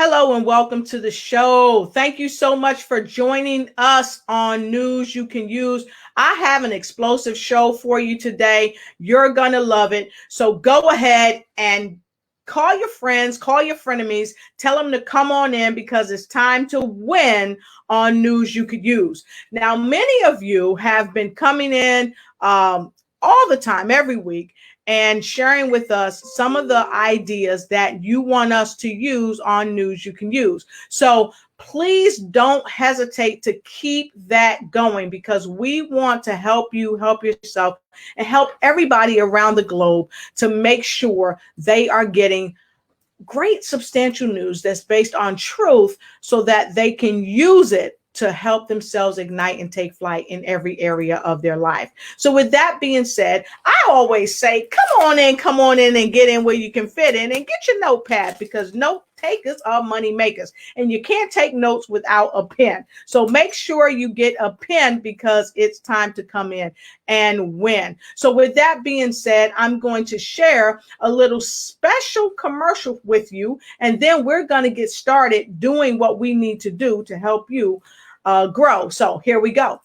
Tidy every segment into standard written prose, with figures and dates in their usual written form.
Hello and welcome to the show. Thank you so much for joining us on News You Can Use. I have an explosive show for you today. You're going to love it. So go ahead and call your friends, call your frenemies, tell them to come on in because it's time to win on News You Could Use. Now, many of you have been coming in all the time, every week, and sharing with us some of the ideas that you want us to use on News You Can Use. So please don't hesitate to keep that going because we want to help you, help yourself, and help everybody around the globe to make sure they are getting great substantial news that's based on truth so that they can use it to help themselves ignite and take flight in every area of their life. So with that being said, I always say, come on in and get in where you can fit in and get your notepad because note takers are money makers and you can't take notes without a pen. So make sure you get a pen because it's time to come in and win. So with that being said, I'm going to share a little special commercial with you and then we're going to get started doing what we need to do to help you grow. So here we go.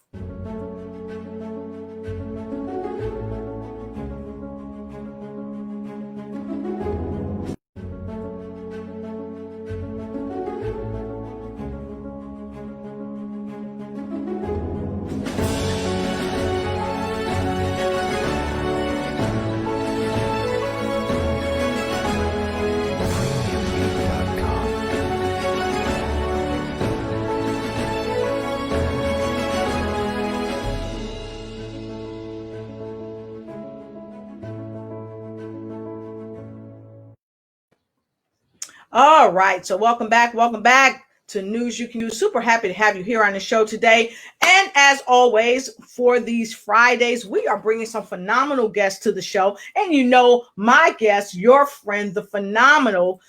All right. So welcome back. Welcome back to News You Can Use. Super happy to have you here on the show today. And as always, for these Fridays, we are bringing some phenomenal guests to the show. And you know, my guest, your friend, the phenomenal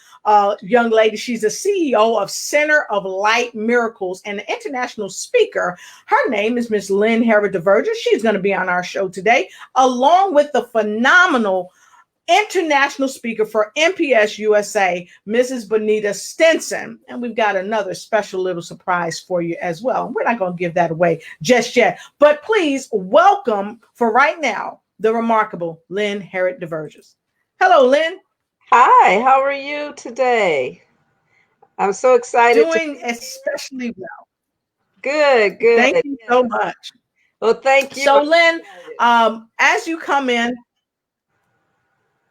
young lady. She's the CEO of Center of Light Miracles and an international speaker. Her name is Miss Lynn Herod-DeVerger. She's going to be on our show today, along with the phenomenal international speaker for MPS USA, Mrs. Bonita Stinson. And we've got another special little surprise for you as well. We're not going to give that away just yet, but please welcome for right now, the remarkable Lynn Herod-DeVerger. Hello, Lynn. Hi, how are you today? I'm so excited Doing especially well. Good, good. Thank you so much. Well, thank you. So, Lynn, as you come in,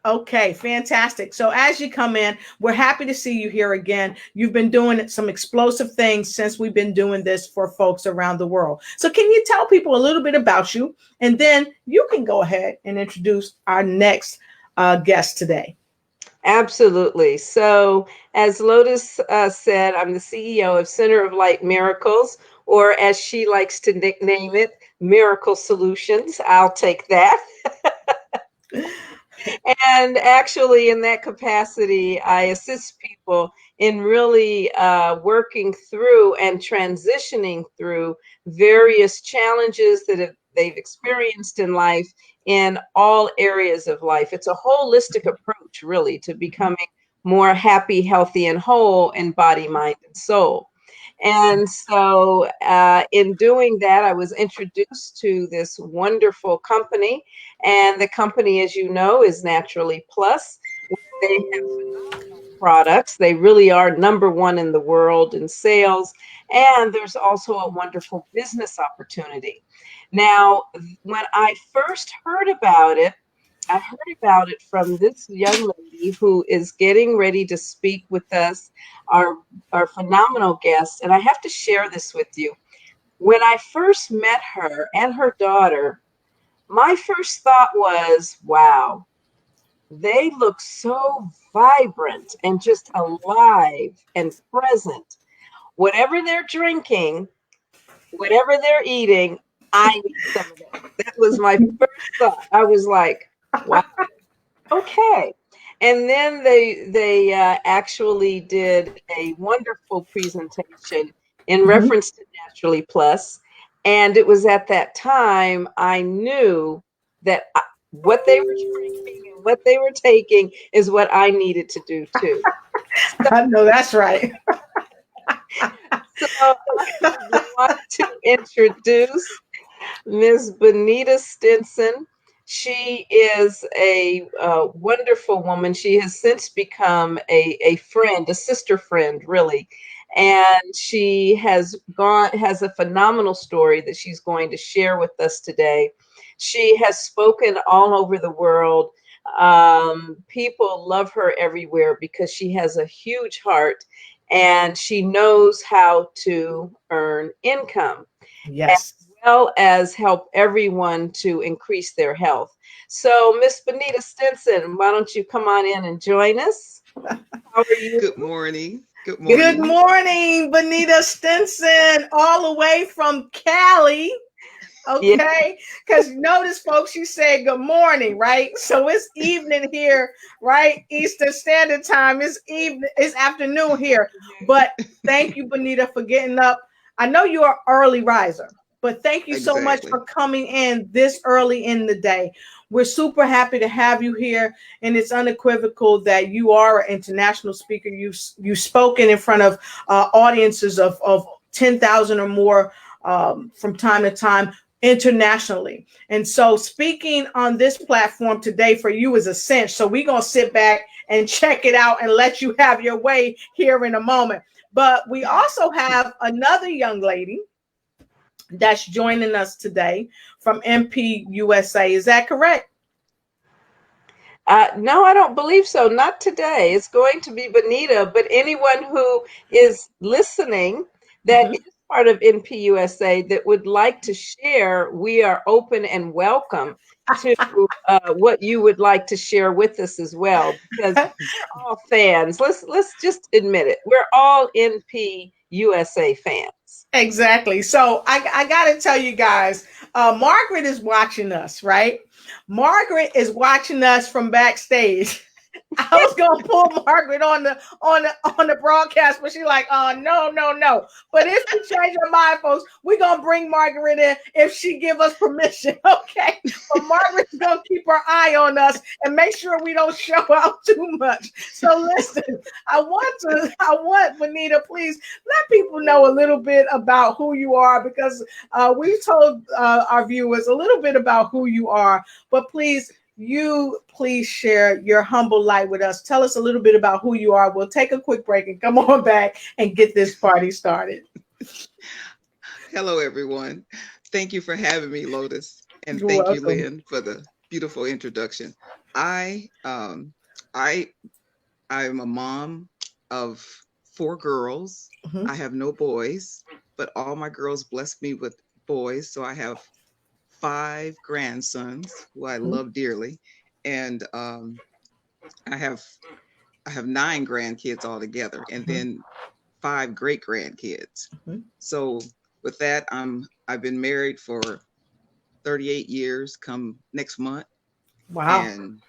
okay, fantastic. So as you come in, we're happy to see you here again. You've been doing some explosive things since we've been doing this for folks around the world. So can you tell people a little bit about you? And then you can go ahead and introduce our next guest today. Absolutely. So as Lotus said, I'm the CEO of Center of Light Miracles, or as she likes to nickname it, Miracle Solutions. I'll take that. And actually, in that capacity, I assist people in really working through and transitioning through various challenges that they've experienced in life in all areas of life. It's a holistic approach, really, to becoming more happy, healthy, and whole in body, mind, and soul. And so in doing that, I was introduced to this wonderful company. And the company, as you know, is Naturally Plus. They have phenomenal products. They really are number one in the world in sales. And there's also a wonderful business opportunity. Now, when I first heard about it, I heard about it from this young lady who is getting ready to speak with us, our phenomenal guest. And I have to share this with you. When I first met her and her daughter, my first thought was, wow, they look so vibrant and just alive and present. Whatever they're drinking, whatever they're eating, I need some of that. That was my first thought. I was like, wow, okay. And then they actually did a wonderful presentation in reference to Naturally Plus. And it was at that time I knew that what they were drinking and what they were taking is what I needed to do too. I know that's right. So I would like to introduce Ms. Bonita Stinson. She is a wonderful woman. She has since become a friend, a sister friend, really. And she has a phenomenal story that she's going to share with us today. She has spoken all over the world. People love her everywhere because she has a huge heart and she knows how to earn income, Yes. well as help everyone to increase their health. So, Miss Bonita Stinson, why don't you come on in and join us? How are you? Good morning. Good Good morning. morning, Bonita Stinson, all the way from Cali. Yeah, Okay, because notice, folks, she said good morning, right? So it's evening here, right? Eastern Standard Time. It's evening, it's afternoon here. But thank you, Bonita, for getting up. I know you're an early riser, but thank you so much Exactly. for coming in this early in the day. We're super happy to have you here, and it's unequivocal that you are an international speaker. You've spoken in front of audiences of 10,000 or more from time to time internationally. And so speaking on this platform today for you is a cinch. So we're going to sit back and check it out and let you have your way here in a moment. But we also have another young lady that's joining us today from MP USA. Is that correct? no, I don't believe so. Not today. It's going to be Bonita, but anyone who is listening that Mhm. is part of NPUSA that would like to share, we are open and welcome to what you would like to share with us as well, because we're all fans. Let's just admit it. We're all NPUSA fans. Exactly. So I got to tell you guys, Margaret is watching us, right? Margaret is watching us from backstage. I was gonna pull Margaret on the broadcast, but she's like, "Oh no." But if she change her mind, folks, we're gonna bring Margaret in if she give us permission, okay? But Margaret's gonna keep her eye on us and make sure we don't show out too much. So listen, I want Bonita, please let people know a little bit about who you are because we've told our viewers a little bit about who you are, but please share your humble light with us. Tell us a little bit about who you are. We'll take a quick break and come on back and get this party started. Hello, everyone. Thank you for having me, Lotus, and You're thank you, welcome. Lynn, for the beautiful introduction. I um I I'm a mom of four girls. Mhm. I have no boys, but all my girls blessed me with boys, so I have five grandsons who I Mhm. love dearly, and I have I have nine grandkids altogether, and Mhm. then five great grandkids. Mhm. So with that, I've been married for 38 years come next month, Wow. and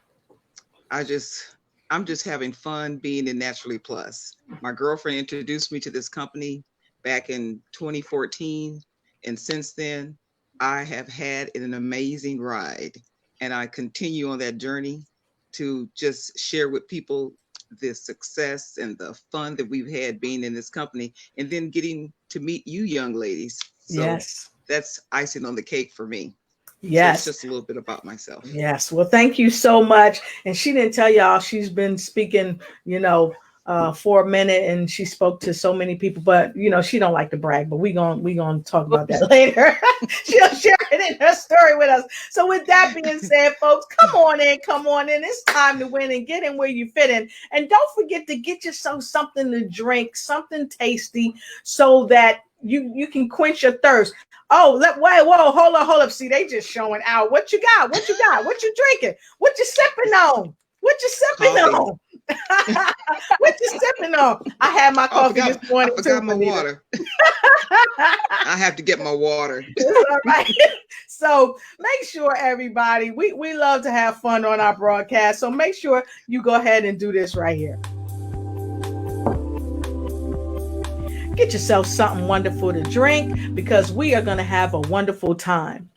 I just I'm just having fun being in Naturally Plus. My girlfriend introduced me to this company back in 2014, and since then I have had an amazing ride, and I continue on that journey to just share with people the success and the fun that we've had being in this company, and then getting to meet you young ladies. So Yes. that's icing on the cake for me. So that's Yes. just a little bit about myself. Yes. Well, thank you so much. And she didn't tell y'all she's been speaking, for a minute, and she spoke to so many people. But she don't like to brag. But we gonna talk about that later. She'll share it in her story with us. So, with that being said, folks, come on in, come on in. It's time to win and get in where you fit in. And don't forget to get yourself something to drink, something tasty, so that you can quench your thirst. Oh, wait, whoa, hold up. See, they just showing out. What you got? What you got? What you drinking? What you sipping on? What you sipping Coffee. on? What you sipping on? I had my Oh, coffee this I morning too, forgot my Bonita. water. I have to get my water. It's all right. So make sure everybody, we love to have fun on our broadcast. So make sure you go ahead and do this right here. Get yourself something wonderful to drink because we are going to have a wonderful time.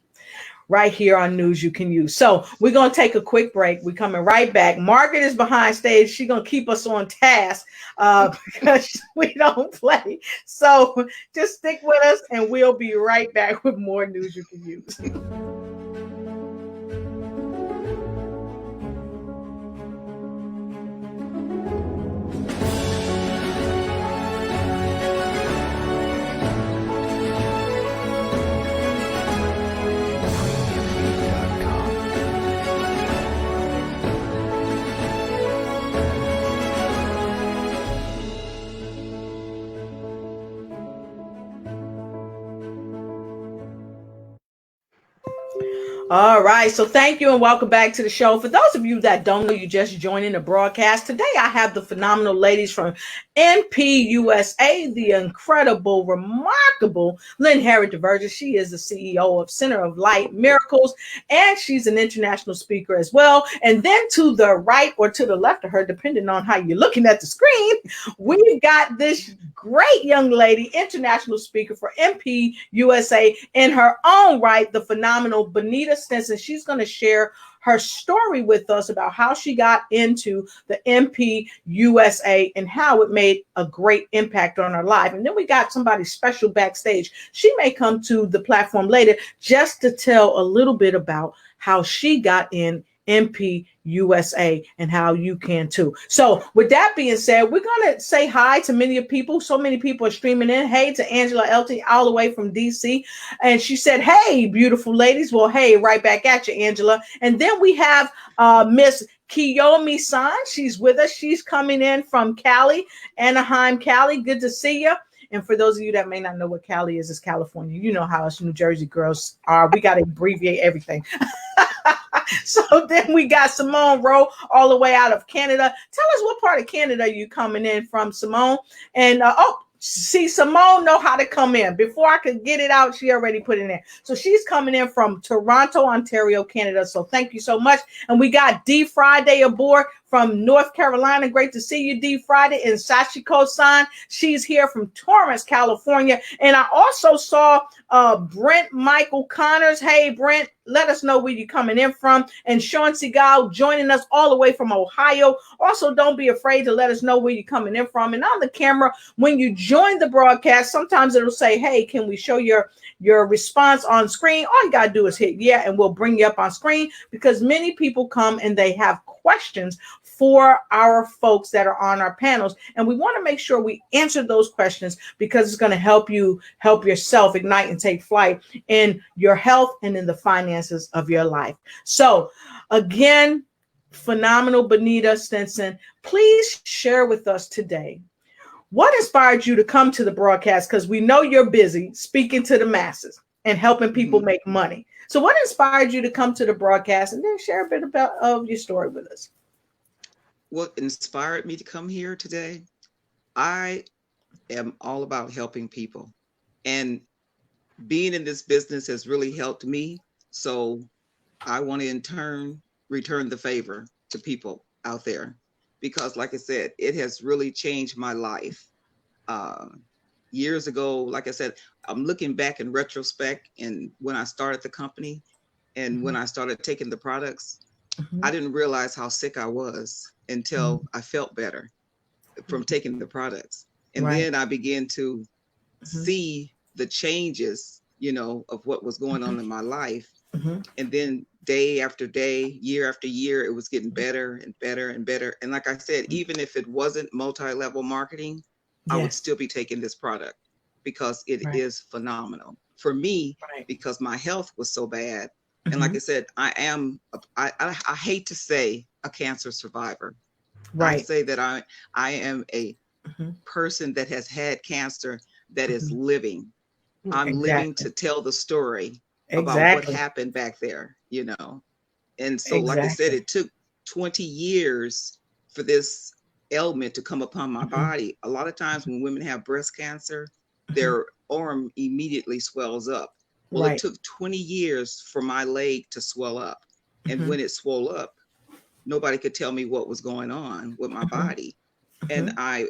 right here on News You Can Use. So we're going to take a quick break. We're coming right back. Margaret is behind stage. She's going to keep us on task because we don't play. So just stick with us and we'll be right back with more News You Can Use. All right. So thank you and welcome back to the show. For those of you that don't know, you just joining the broadcast. Today, I have the phenomenal ladies from NPUSA, the incredible, remarkable Lynn Harriet DeVerge. She is the CEO of Center of Light Miracles, and she's an international speaker as well. And then to the right or to the left of her, depending on how you're looking at the screen, we've got this great young lady, international speaker for NPUSA in her own right, the phenomenal Benita Stinson. She's going to share her story with us about how she got into the NPUSA and how it made a great impact on her life. And then we got somebody special backstage. She may come to the platform later just to tell a little bit about how she got in NPUSA and how you can too. So with that being said, we're going to say hi to many people. So many people are streaming in. Hey to Angela Elty all the way from DC. And she said, hey, beautiful ladies. Well, hey, right back at you, Angela. And then we have Miss Kiyomi San. She's with us. She's coming in from Cali, Anaheim, Cali. Good to see you. And for those of you that may not know what Cali is, it's California. You know how us New Jersey girls are. We got to abbreviate everything. So then we got Simone Rowe all the way out of Canada. Tell us what part of Canada you coming in from, Simone. And see, Simone know how to come in. Before I could get it out, she already put it in. So she's coming in from Toronto, Ontario, Canada. So thank you so much. And we got D Friday aboard from North Carolina. Great to see you, D Friday. And Sachiko-san, she's here from Torrance, California. And I also saw Brent Michael Connors. Hey, Brent, let us know where you're coming in from. And Sean Seagal joining us all the way from Ohio. Also, don't be afraid to let us know where you're coming in from. And on the camera, when you join the broadcast, sometimes it'll say, hey, can we show your response on screen? All you got to do is hit yeah, and we'll bring you up on screen because many people come and they have questions for our folks that are on our panels. And we want to make sure we answer those questions because it's going to help you help yourself ignite and take flight in your health and in the finances of your life. So again, phenomenal Benita Stinson, please share with us today what inspired you to come to the broadcast, because we know you're busy speaking to the masses and helping people make money. So what inspired you to come to the broadcast, and then share a bit about of your story with us? What inspired me to come here today? I am all about helping people, and being in this business has really helped me. So I want to in turn return the favor to people out there, because like I said, it has really changed my life. Years ago, like I said, I'm looking back in retrospect, and when I started the company and when I started taking the products, I didn't realize how sick I was until I felt better from taking the products. And then I began to see the changes, you know, of what was going on in my life. And then day after day, year after year, it was getting better and better and better. And like I said, even if it wasn't multi-level marketing, I would still be taking this product because it is phenomenal for me, because my health was so bad. And like I said, I hate to say a cancer survivor. I say that I am a person that has had cancer that is living. I'm living to tell the story about what happened back there, you know. And so, like I said, it took 20 years for this ailment to come upon my body. A lot of times when women have breast cancer, their arm immediately swells up. Well, it took 20 years for my leg to swell up. And when it swelled up, nobody could tell me what was going on with my body. And I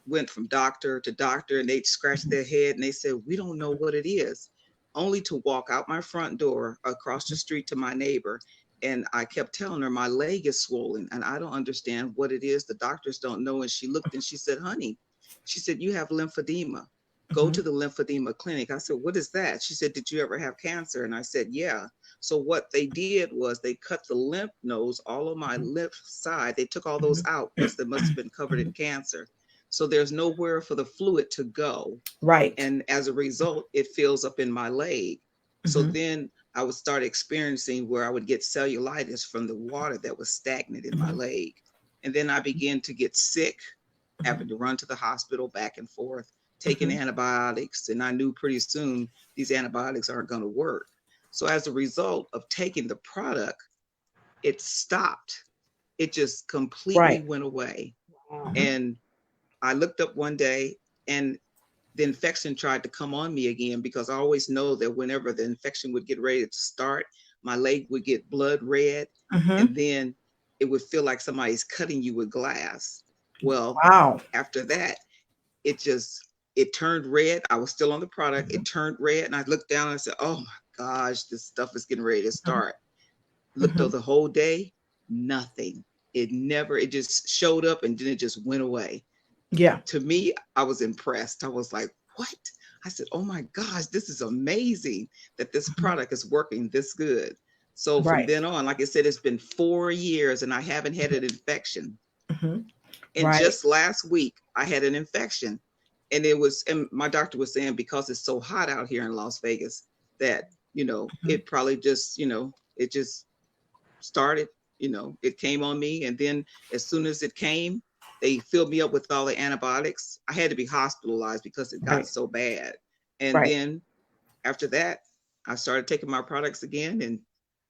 went from doctor to doctor, and they scratched their head and they said, we don't know what it is. only to walk out my front door across the street to my neighbor. And I kept telling her my leg is swollen and I don't understand what it is. The doctors don't know. And she looked and she said, honey, she said, you have lymphedema. Go to the lymphedema clinic. I said, what is that? She said, did you ever have cancer? And I said, yeah. So what they did was they cut the lymph nodes, all of my lymph side. They took all those out because they must have been covered in cancer. So there's nowhere for the fluid to go. Right. And as a result, it fills up in my leg. So then I would start experiencing where I would get cellulitis from the water that was stagnant in my leg. And then I began to get sick, having to run to the hospital back and forth, taking antibiotics. And I knew pretty soon these antibiotics aren't going to work. So as a result of taking the product, it stopped. It just completely went away. And I looked up one day and the infection tried to come on me again, because I always know that whenever the infection would get ready to start, my leg would get blood red, and then it would feel like somebody's cutting you with glass. Well, after that, it turned red. I was still on the product. It turned red, and I looked down and I said, oh my gosh, this stuff is getting ready to start. Looked over the whole day, nothing. It just showed up and then it just went away. Yeah. To me, I was impressed. I was like, what? I said, oh my gosh, this is amazing that this product is working this good. So from then on, like I said, it's been 4 years and I haven't had an infection. And just last week, I had an infection. And and my doctor was saying, because it's so hot out here in Las Vegas, that, it probably just, it just started, it came on me. And then as soon as it came, they filled me up with all the antibiotics. I had to be hospitalized because it got so bad. And then after that, I started taking my products again. And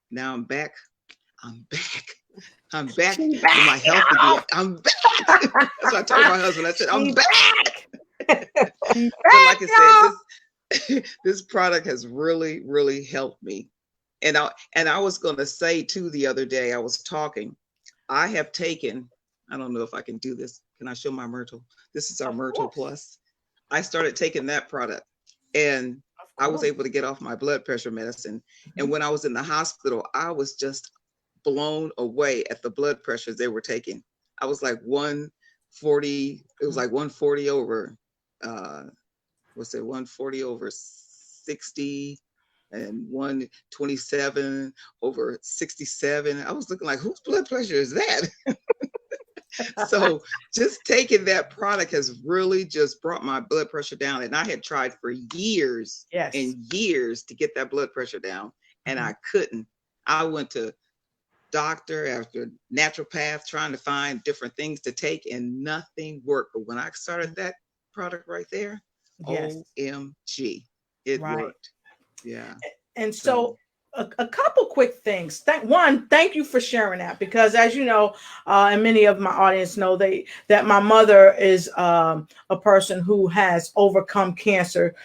now I'm back. I'm back to my health again. I'm back. So I told my husband, I said, I'm back. So like I said, this product has really, really helped me. And I was going to say too, the other day I was talking, I have taken, I don't know if I can do this. Can I show my Myrtle? This is our Myrtle Plus. I started taking that product and I was able to get off my blood pressure medicine. And when I was in the hospital, I was just blown away at the blood pressures they were taking. I was like 140, it was like 140 over, 140 over 60 and 127 over 67. I was looking like, whose blood pressure is that? So just taking that product has really just brought my blood pressure down. And I had tried for years and years to get that blood pressure down, and I couldn't. I went to doctor after naturopath trying to find different things to take, and nothing worked. But when I started that product right there, OMG, it worked. Yeah. And so a couple quick things. Thank you for sharing that, because as you know, and many of my audience know that my mother is a person who has overcome cancer,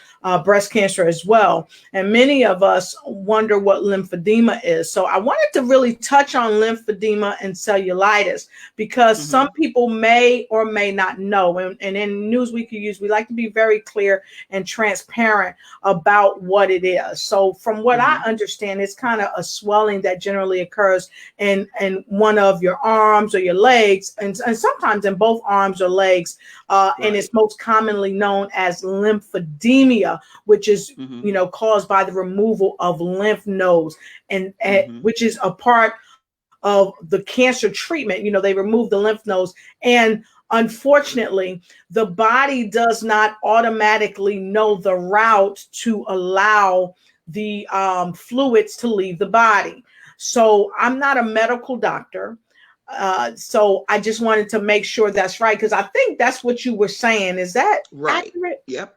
breast cancer as well. And many of us wonder what lymphedema is. So I wanted to really touch on lymphedema and cellulitis, because some people may or may not know. And in News We Could Use, we like to be very clear and transparent about what it is. So from what I understand, it's kind of a swelling that generally occurs in one of your arms or your legs, and sometimes in both arms or legs. And it's most commonly known as lymphedema, which is, caused by the removal of lymph nodes, and which is a part of the cancer treatment. They remove the lymph nodes, and unfortunately, the body does not automatically know the route to allow the fluids to leave the body. So I'm not a medical doctor. So I just wanted to make sure that's right, because I think that's what you were saying. Is that accurate? Yep.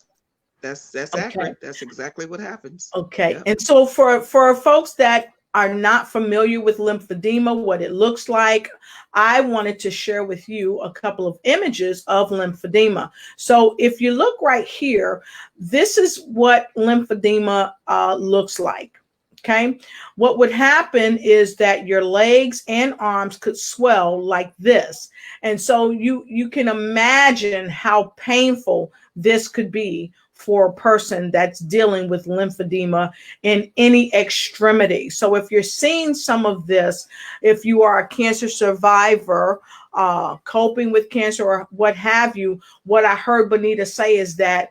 That's accurate. That's exactly what happens. Okay. Yep. And so for folks that are not familiar with lymphedema, what it looks like, I wanted to share with you a couple of images of lymphedema. So if you look right here, this is what lymphedema looks like. Okay. What would happen is that your legs and arms could swell like this. And so you can imagine how painful this could be for a person that's dealing with lymphedema in any extremity. So if you're seeing some of this, if you are a cancer survivor, coping with cancer or what have you, what I heard Bonita say is that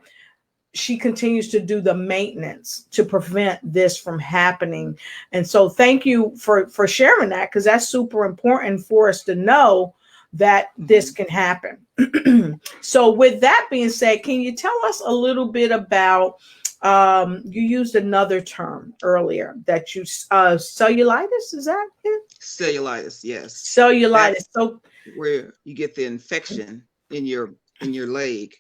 she continues to do the maintenance to prevent this from happening. And so thank you for sharing that, because that's super important for us to know that this can happen. So with that being said, can you tell us a little bit about, you used another term earlier that you, cellulitis, is that it? Cellulitis, yes. Cellulitis. That's So where you get the infection in your leg,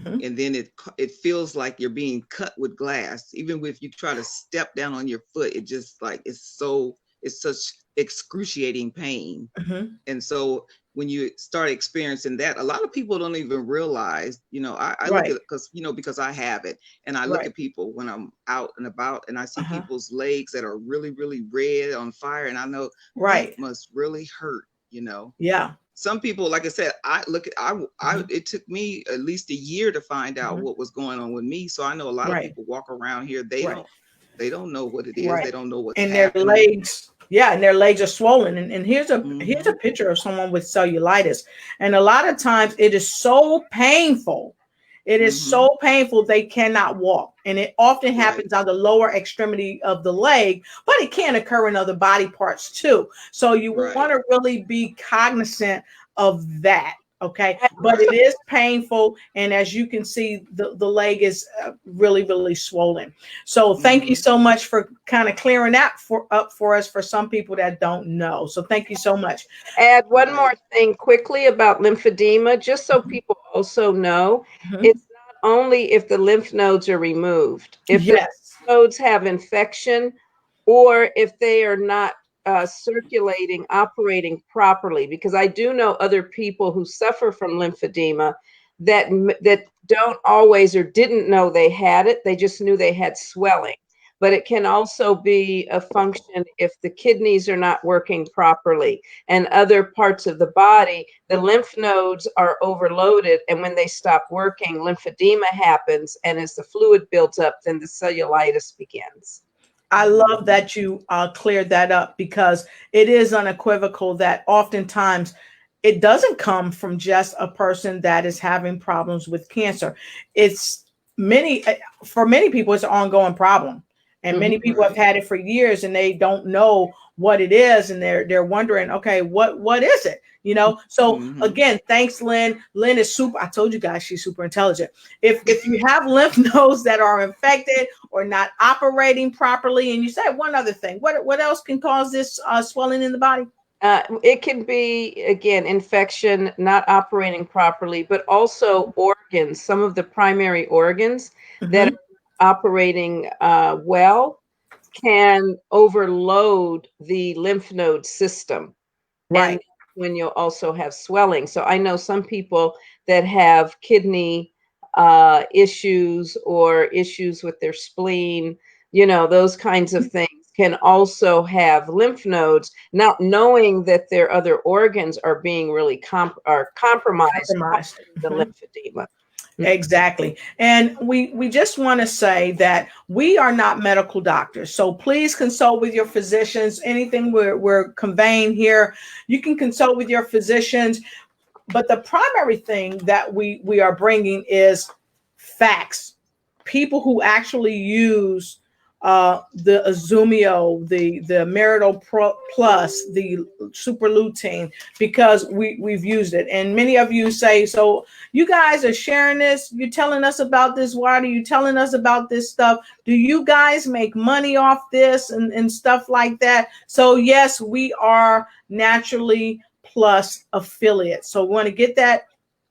and then it feels like you're being cut with glass. Even if you try to step down on your foot, it just like it's such excruciating pain. And so when you start experiencing that, a lot of people don't even realize, I look at it because I have it, and I look at people when I'm out and about, and I see people's legs that are really, really red on fire, and I know that must really hurt, Yeah. Some people, like I said, it took me at least a year to find out what was going on with me. So I know a lot of people walk around here, they don't know what it is. They don't know what's happening. Their legs, and their legs are swollen. And here's a picture of someone with cellulitis. And a lot of times it is so painful. It is so painful they cannot walk. And it often happens on the lower extremity of the leg, but it can occur in other body parts too. So you want to really be cognizant of that. Okay. But it is painful. And as you can see, the leg is really, really swollen. So thank you so much for kind of clearing that up for us, for some people that don't know. So thank you so much. Add one more thing quickly about lymphedema, just so people also know. It's not only if the lymph nodes are removed, if the lymph nodes have infection, or if they are not circulating, operating properly, because I do know other people who suffer from lymphedema that don't always or didn't know they had it. They just knew they had swelling. But it can also be a function if the kidneys are not working properly and other parts of the body, the lymph nodes are overloaded. And when they stop working, lymphedema happens. And as the fluid builds up, then the cellulitis begins. I love that you cleared that up, because it is unequivocal that oftentimes it doesn't come from just a person that is having problems with cancer. It's for many people, it's an ongoing problem. And many people have had it for years and they don't know what it is. And they're wondering, okay, what is it? So again, thanks, Lynn. Lynn is super. I told you guys she's super intelligent. If you have lymph nodes that are infected or not operating properly, and you said one other thing, what else can cause this swelling in the body? It can be, again, infection, not operating properly, but also organs. Some of the primary organs that are operating well can overload the lymph node system. And when you'll also have swelling. So I know some people that have kidney issues or issues with their spleen, those kinds of things, can also have lymph nodes, not knowing that their other organs are being really compromised by the lymphedema. Exactly. And we just want to say that we are not medical doctors. So please consult with your physicians. Anything we're conveying here, you can consult with your physicians. But the primary thing that we are bringing is facts. People who actually use the Azumio, the Marital Plus, the Super Lutein, because we've used it. And many of you say, so you guys are sharing this, you're telling us about this, why are you telling us about this stuff? Do you guys make money off this and stuff like that? So yes, we are Naturally Plus affiliates. So we want to get that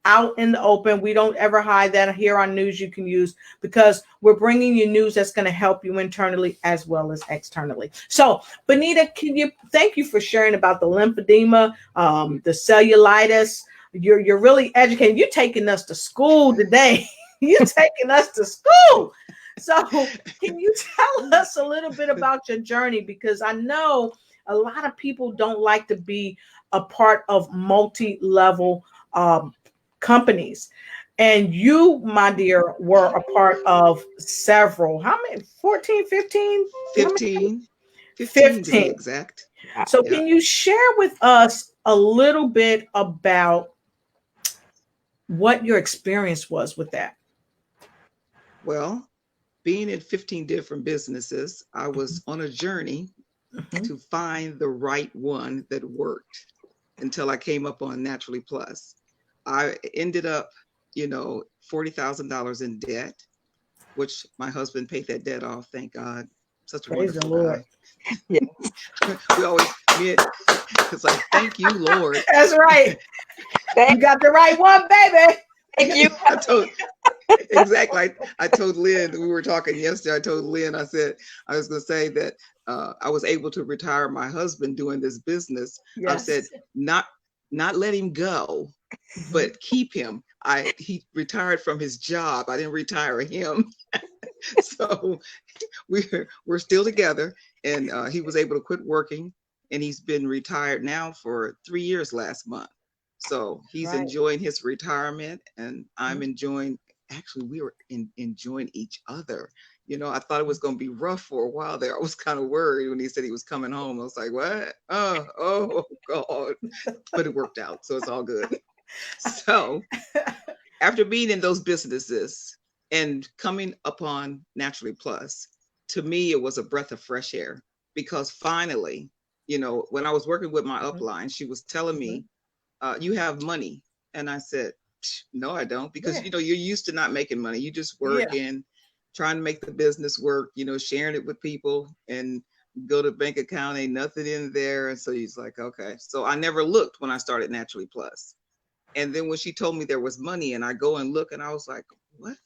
out in the open. We don't ever hide that here on News You Can Use, because we're bringing you news that's going to help you internally as well as externally. So, Bonita, thank you for sharing about the lymphedema, the cellulitis. You're really educating. You're taking us to school today. You're taking us to school. So, can you tell us a little bit about your journey? Because I know a lot of people don't like to be a part of multi-level companies. And you, my dear, were a part of several. How many? 14, 15? How many? 15, 15 to be 15. exact. So Yeah. can you share with us a little bit about what your experience was with that? Well, being in 15 different businesses, I was on a journey Mhm. to find the right one that worked until I came up on Naturally Plus. I ended up, $40,000 in debt, which my husband paid that debt off. Thank God. Such a Praise the wonderful Lord. guy. Yeah. We always, it's like, thank you, Lord. That's right. You Thank, got the right one, baby. thank you. I told exactly. I told Lynn, we were talking yesterday. I told Lynn, I said, I was going to say that I was able to retire my husband doing this business. I said, Yes. not let him go, Mhm. but keep him. He retired from his job. I didn't retire him. So we're still together, and he was able to quit working, and he's been retired now for 3 years last month. So he's Right. enjoying his retirement, and I'm Mhm. enjoying. Actually, we were enjoying each other. I thought it was going to be rough for a while there. I was kind of worried when he said he was coming home. I was like, what? Oh God. But it worked out. So it's all good. So after being in those businesses and coming upon Naturally Plus, to me, it was a breath of fresh air because finally, when I was working with my Mhm. upline, she was telling Mhm. me, you have money. And I said, no, I don't. Because, Yeah. you're used to not making money. You just Yeah. working, trying to make the business work, sharing it with people and go to bank account, ain't nothing in there. And so he's like, okay. So I never looked when I started Naturally Plus. And then when she told me there was money and I go and look and I was like, what?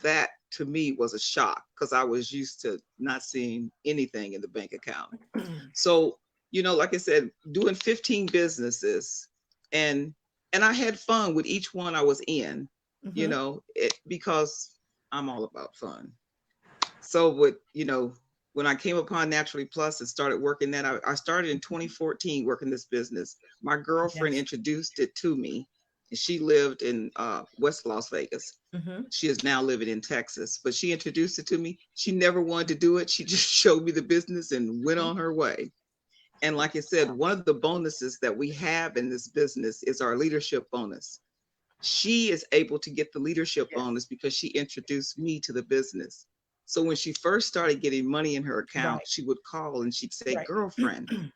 That to me was a shock because I was used to not seeing anything in the bank account. So, like I said, doing 15 businesses and I had fun with each one I was in, Mhm. because I'm all about fun. So when I came upon Naturally Plus and started working that, I started in 2014 working this business. My girlfriend Yes. introduced it to me, and she lived in West Las Vegas. Mhm. She is now living in Texas, but she introduced it to me. She never wanted to do it. She just showed me the business and went Mhm. on her way. And like I said, one of the bonuses that we have in this business is our leadership bonus. She is able to get the leadership Yes. bonus because she introduced me to the business. So when she first started getting money in her account, Right. she would call and she'd say, Right. "Girlfriend, Mhm.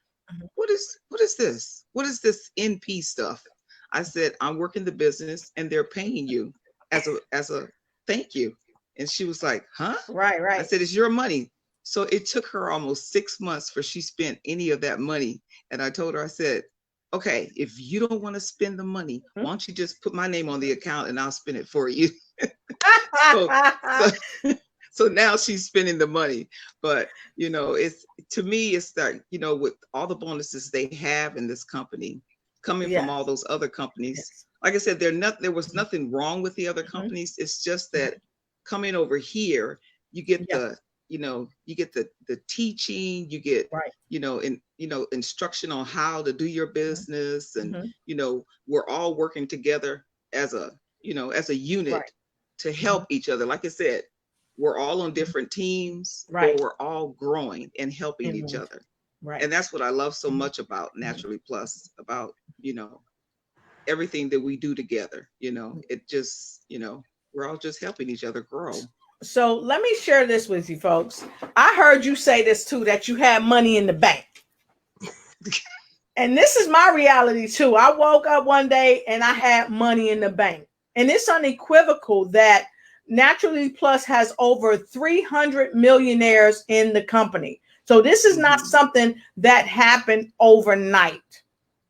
what is this? What is this NP stuff?" I said, "I'm working the business and they're paying you as a thank you." And she was like, "Huh?" Right. I Right. said, "It's your money." So it took her almost 6 months for she spent any of that money. And I told her, I said, "Okay, if you don't want to spend the money, why don't you just put my name on the account and I'll spend it for you?" so so so now she's spending the money. But it's, to me, it's like, with all the bonuses they have in this company coming from all Yes. those other companies, Yes. like I said, there was Mhm. nothing wrong with the other Mhm. companies. It's just Mhm. that coming over here, you get Yeah. the teaching, you get Right. instruction on how to do your Mhm. business, and Mhm. we're all working together as a Right. unit to Mhm. help each other. Like I said, we're all on different teams, but Right. we're all growing and helping each And other. right. And that's what I love so Mhm. much about Mhm. Naturally Plus, about, everything that we do together. It just, we're all just helping each other grow. So let me share this with you folks. I heard you say this too, that you had money in the bank. And this is my reality too. I woke up one day and I had money in the bank. And it's unequivocal that Naturally Plus has over 300 millionaires in the company. So this is not Hmm. something that happened overnight.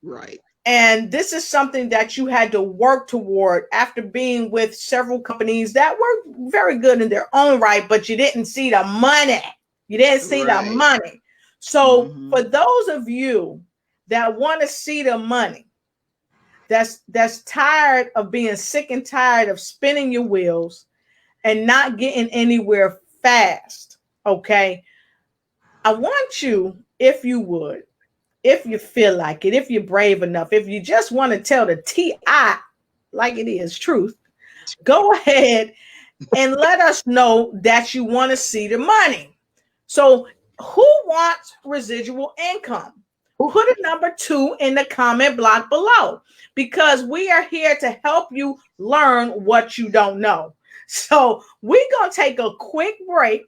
Right. And this is something that you had to work toward after being with several companies that were very good in their own right, but you didn't see the money. You didn't see the Right. money. So Hmm. for those of you that want to see the money, that's tired of being sick and tired of spinning your wheels and not getting anywhere fast, okay? I want you, if you would, if you feel like it, if you're brave enough, if you just want to tell the TI like it is truth, go ahead and let us know that you want to see the money. So who wants residual income? Put a number 2 in the comment block below, because we are here to help you learn what you don't know. So we're going to take a quick break.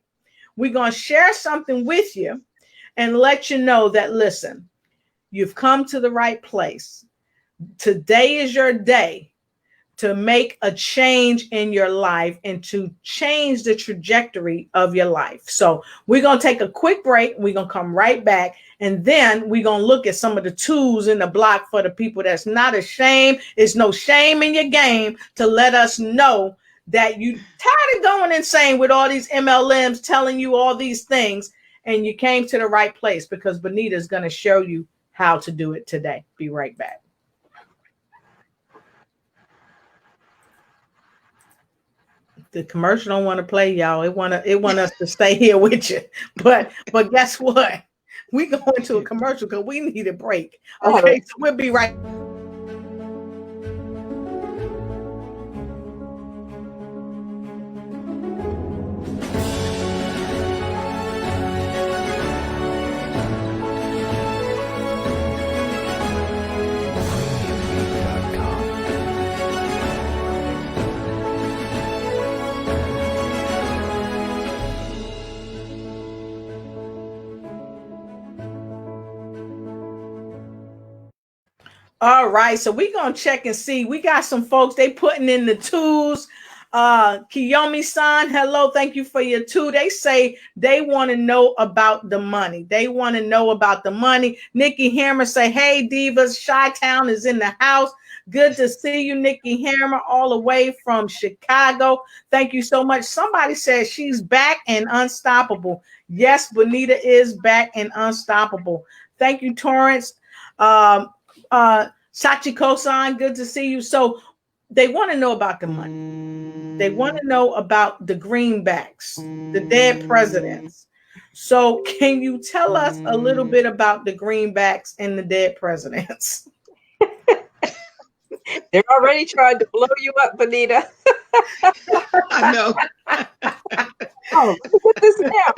We're going to share something with you and let you know that, listen, you've come to the right place. Today is your day to make a change in your life and to change the trajectory of your life. So we're going to take a quick break. We're going to come right back. And then we're going to look at some of the tools in the block for the people that's not ashamed. It's no shame in your game to let us know that you tired of going insane with all these MLMs telling you all these things, and you came to the right place, because Benita is going to show you how to do it today. Be right back. The commercial don't want to play, y'all. It want us to stay here with you. But guess what? We go into a commercial because we need a break. Okay, so we'll be right. All right, so we're gonna check and see. We got some folks, they putting in the twos. Kiyomi-san, hello, thank you for your two. They say they want to know about the money. They want to know about the money. Nikki Hammer say, hey, divas, Chi-Town is in the house. Good to see you, Nikki Hammer, all the way from Chicago. Thank you so much. Somebody says she's back and unstoppable. Yes, Bonita is back and unstoppable. Thank you, Torrance. Sachiko-san, good to see you. So they want to know about the money. They want to know about the greenbacks, the dead presidents. So can you tell us a little bit about the greenbacks and the dead presidents? They're already trying to blow you up, Bonita. I know. Oh, look at this now.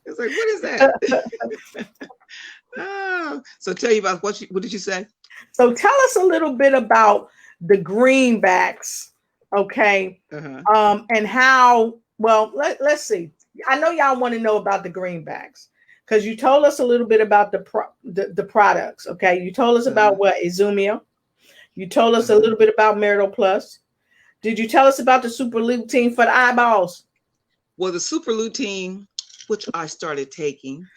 It's like, what is that? Oh, so tell you about what did you say? So tell us a little bit about the greenbacks, okay? And how, well, let's see. I know y'all want to know about the greenbacks because you told us a little bit about the products, okay? You told us about what, Izumia. You told us a little bit about Marital Plus. Did you tell us about the super lutein for the eyeballs? Well, the super lutein, which I started taking,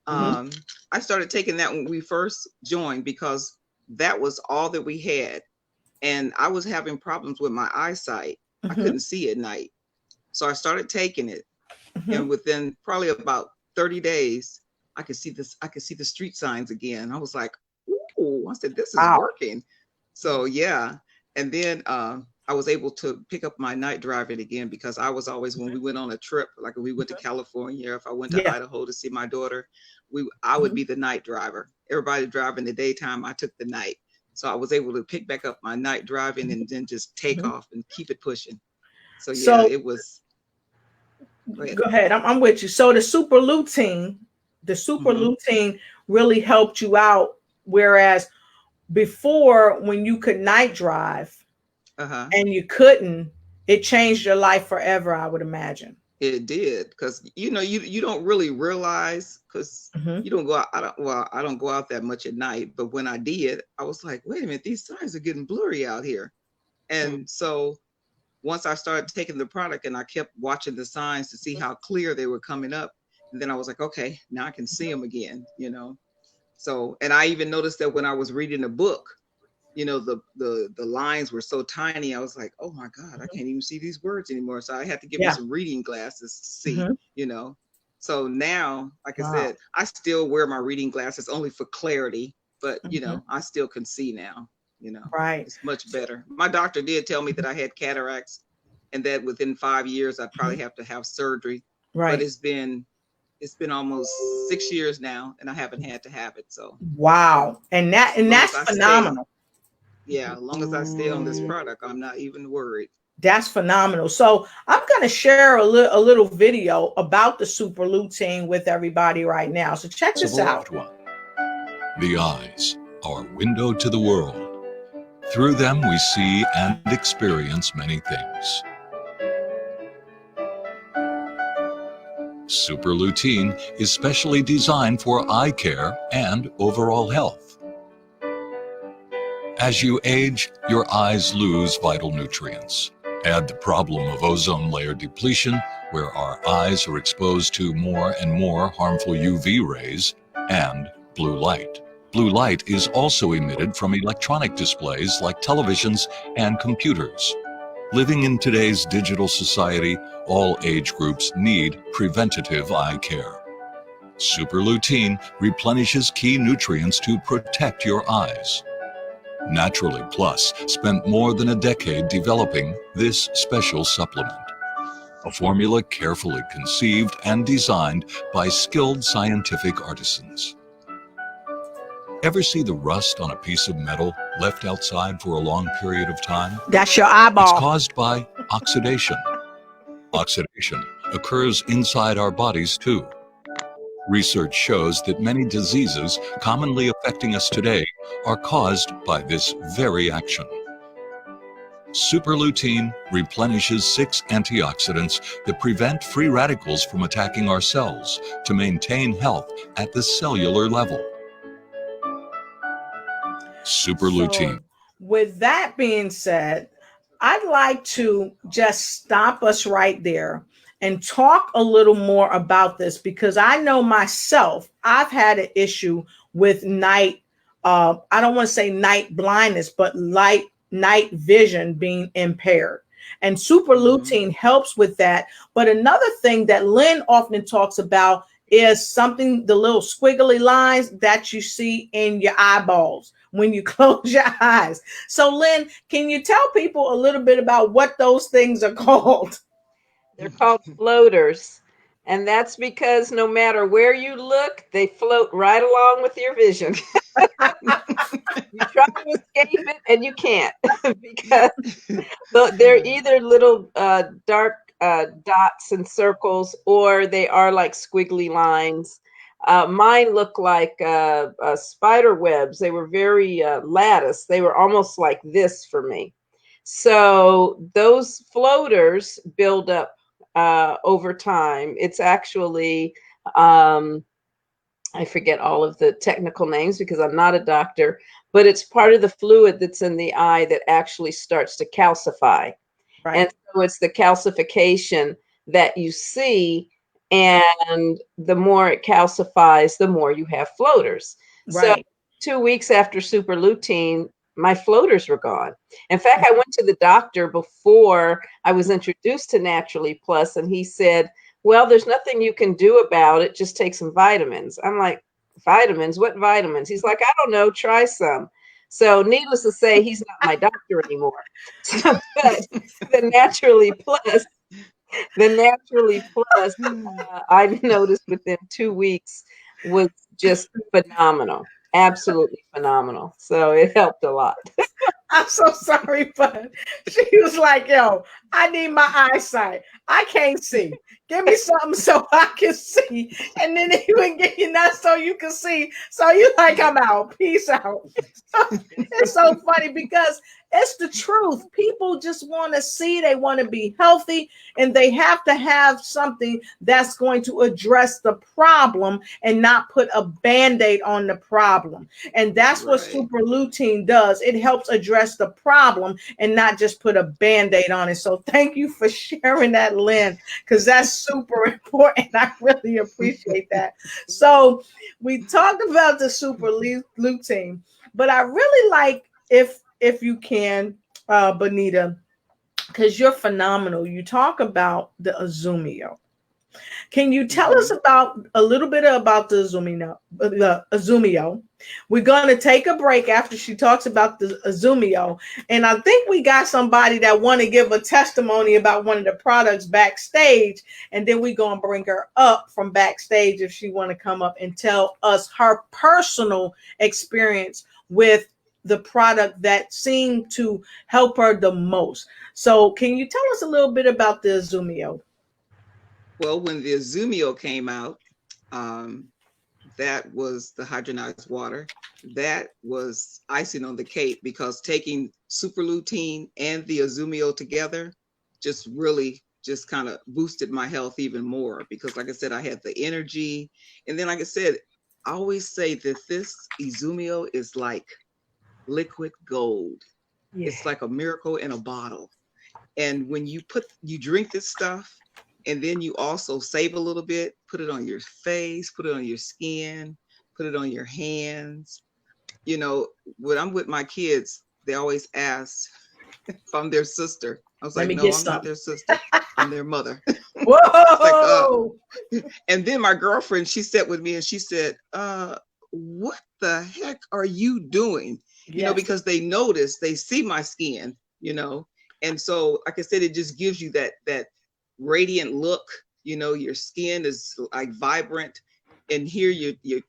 I started taking that when we first joined because that was all that we had. And I was having problems with my eyesight. I couldn't see at night. So I started taking it. And within probably about 30 days, I could see the street signs again. I was like, ooh, I said, this is working. So yeah. And then I was able to pick up my night driving again because I was always, when we went on a trip, like if we went to California, if I went to Idaho to see my daughter, I would be the night driver. Everybody driving the daytime, I took the night. So I was able to pick back up my night driving and then just take off and keep it pushing. So yeah, it was. Go ahead. I'm with you. So the super lutein really helped you out. Whereas before, when you could night drive and you couldn't, it changed your life forever, I would imagine. It did, because you don't really realize, because you don't go out. I don't go out that much at night. But when I did, I was like, wait a minute, these signs are getting blurry out here. And so once I started taking the product and I kept watching the signs to see how clear they were coming up, and then I was like, okay, now I can see them again, So, and I even noticed that when I was reading a book, the lines were so tiny. I was like, oh my God, I can't even see these words anymore. So I had to get me some reading glasses to see, So now, like I said, I still wear my reading glasses only for clarity, but I still can see now. Right. It's much better. My doctor did tell me that I had cataracts and that within 5 years I'd probably have to have surgery. Right. But it's been almost 6 years now and I haven't had to have it. So wow. And that's phenomenal. Yeah, as long as I stay on this product, I'm not even worried. That's phenomenal. So I'm going to share a little video about the super lutein with everybody right now. So check this out. One. The eyes, our window to the world. Through them we see and experience many things. Super lutein is specially designed for eye care and overall health. As you age, your eyes lose vital nutrients. Add the problem of ozone layer depletion, where our eyes are exposed to more and more harmful UV rays, and blue light. Blue light is also emitted from electronic displays like televisions and computers. Living in today's digital society, all age groups need preventative eye care. Super lutein replenishes key nutrients to protect your eyes. Naturally Plus spent more than a decade developing this special supplement. A formula carefully conceived and designed by skilled scientific artisans. Ever see the rust on a piece of metal left outside for a long period of time? That's your eyeball. It's caused by oxidation. Oxidation occurs inside our bodies too. Research shows that many diseases commonly affecting us today are caused by this very action. Super lutein replenishes 6 antioxidants that prevent free radicals from attacking our cells to maintain health at the cellular level. Super lutein. With that being said, I'd like to just stop us right there and talk a little more about this, because I know myself, I've had an issue with night, I don't want to say night blindness, but night vision being impaired. And super lutein helps with that. But another thing that Lynn often talks about is something, the little squiggly lines that you see in your eyeballs when you close your eyes. So Lynn, can you tell people a little bit about what those things are called? They're called floaters. And that's because no matter where you look, they float right along with your vision. You try to escape it and you can't because they're either little dark dots and circles, or they are like squiggly lines. Mine look like spider webs. They were very lattice. They were almost like this for me. So those floaters build up over time. It's actually, I forget all of the technical names because I'm not a doctor, but it's part of the fluid that's in the eye that actually starts to calcify. Right. And so it's the calcification that you see, and the more it calcifies, the more you have floaters. Right. So 2 weeks after super lutein, my floaters were gone. In fact, I went to the doctor before I was introduced to Naturally Plus, and he said, well, there's nothing you can do about it. Just take some vitamins. I'm like, vitamins? What vitamins? He's like, I don't know. Try some. So needless to say, he's not my doctor anymore. But the Naturally Plus, I noticed within 2 weeks was just phenomenal. Absolutely phenomenal. So it helped a lot. I'm so sorry, but she was like, yo, I need my eyesight. I can't see. Give me something so I can see. And then he would get you that so you can see. So you like, I'm out. Peace out. It's so funny because it's the truth. People just want to see, they want to be healthy, and they have to have something that's going to address the problem and not put a Band-Aid on the problem. And that's what super lutein does. It helps address the problem and not just put a Band-Aid on it. So thank you for sharing that, Lynn, because that's super important. I really appreciate that. So we talked about the super lutein, but I really like, if you can, Bonita, because you're phenomenal. You talk about the Azumio. Can you tell us about a little bit about the Azumio? We're going to take a break after she talks about the Azumio. And I think we got somebody that want to give a testimony about one of the products backstage. And then we're going to bring her up from backstage if she want to come up and tell us her personal experience with the product that seemed to help her the most. So can you tell us a little bit about the Izumio? Well, when the Izumio came out, that was the hydrogenized water. That was icing on the cake, because taking super lutein and the Izumio together just really just kind of boosted my health even more, because like I said, I had the energy. And then like I said, I always say that this Izumio is like liquid gold. Yeah. It's like a miracle in a bottle. And when you drink this stuff, and then you also save a little bit, put it on your face, put it on your skin, put it on your hands. You know, when I'm with my kids, they always ask if I'm their sister. I was Let like, me no, get I'm some. not their sister. I'm their mother. Whoa! Like, and then my girlfriend, she sat with me and she said, what the heck are you doing? You know, Yes. because they notice, they see my skin, you know. And so, like I said, it just gives you that radiant look. You know, your skin is like vibrant, and here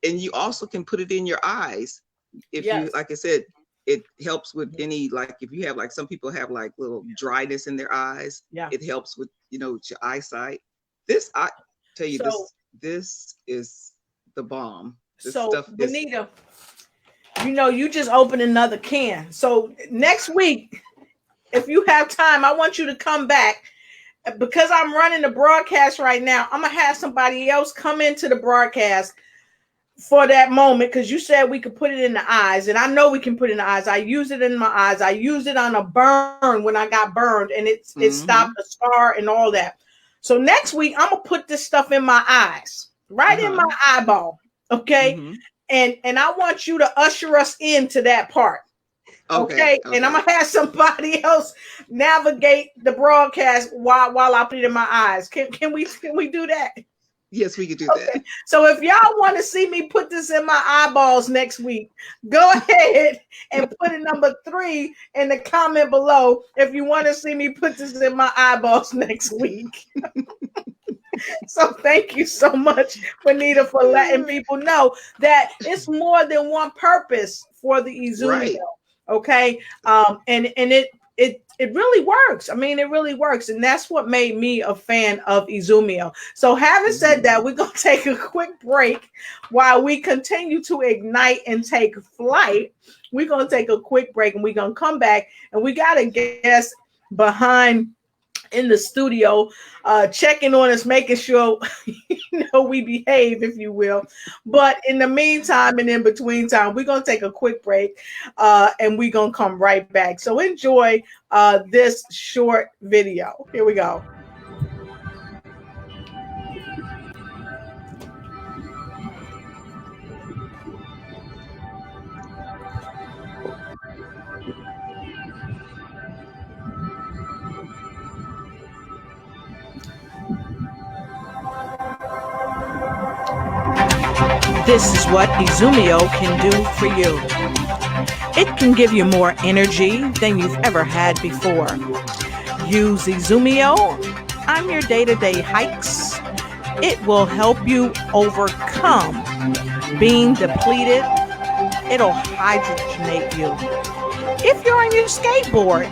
and you also can put it in your eyes. If Yes. you, like I said, it helps with any, like if you have, like some people have like little dryness in their eyes. Yeah. It helps with, you know, with your eyesight. This, I tell you, So, this is the bomb. This so stuff is, Benita, you know, you just opened another can. So next week, if you have time, I want you to come back, because I'm running the broadcast right now. I'm gonna have somebody else come into the broadcast for that moment, because you said we could put it in the eyes, and I know we can put it in the eyes. I use it in my eyes. I used it on a burn when I got burned, and it stopped the scar and all that. So next week I'm gonna put this stuff in my eyes, right in my eyeball, okay? And I want you to usher us into that part. Okay. And I'm gonna have somebody else navigate the broadcast while I put it in my eyes. Can we do that? Yes, we could do that. So if y'all want to see me put this in my eyeballs next week, go ahead and put it number 3 in the comment below if you want to see me put this in my eyeballs next week. So thank you so much, Benita, for letting people know that it's more than one purpose for the Izumio. Right. Okay. And it really works. I mean, it really works. And that's what made me a fan of Izumio. So having said that, we're going to take a quick break while we continue to ignite and take flight. We're going to take a quick break, and we're going to come back, and we got a guest behind in the studio, checking on us, making sure we behave, if you will. But in the meantime and in between time, we're going to take a quick break, and we're going to come right back. So enjoy this short video. Here we go. This is what Izumio can do for you. It can give you more energy than you've ever had before. Use Izumio on your day-to-day hikes. It will help you overcome being depleted. It'll hydrogenate you. If you're on your skateboard,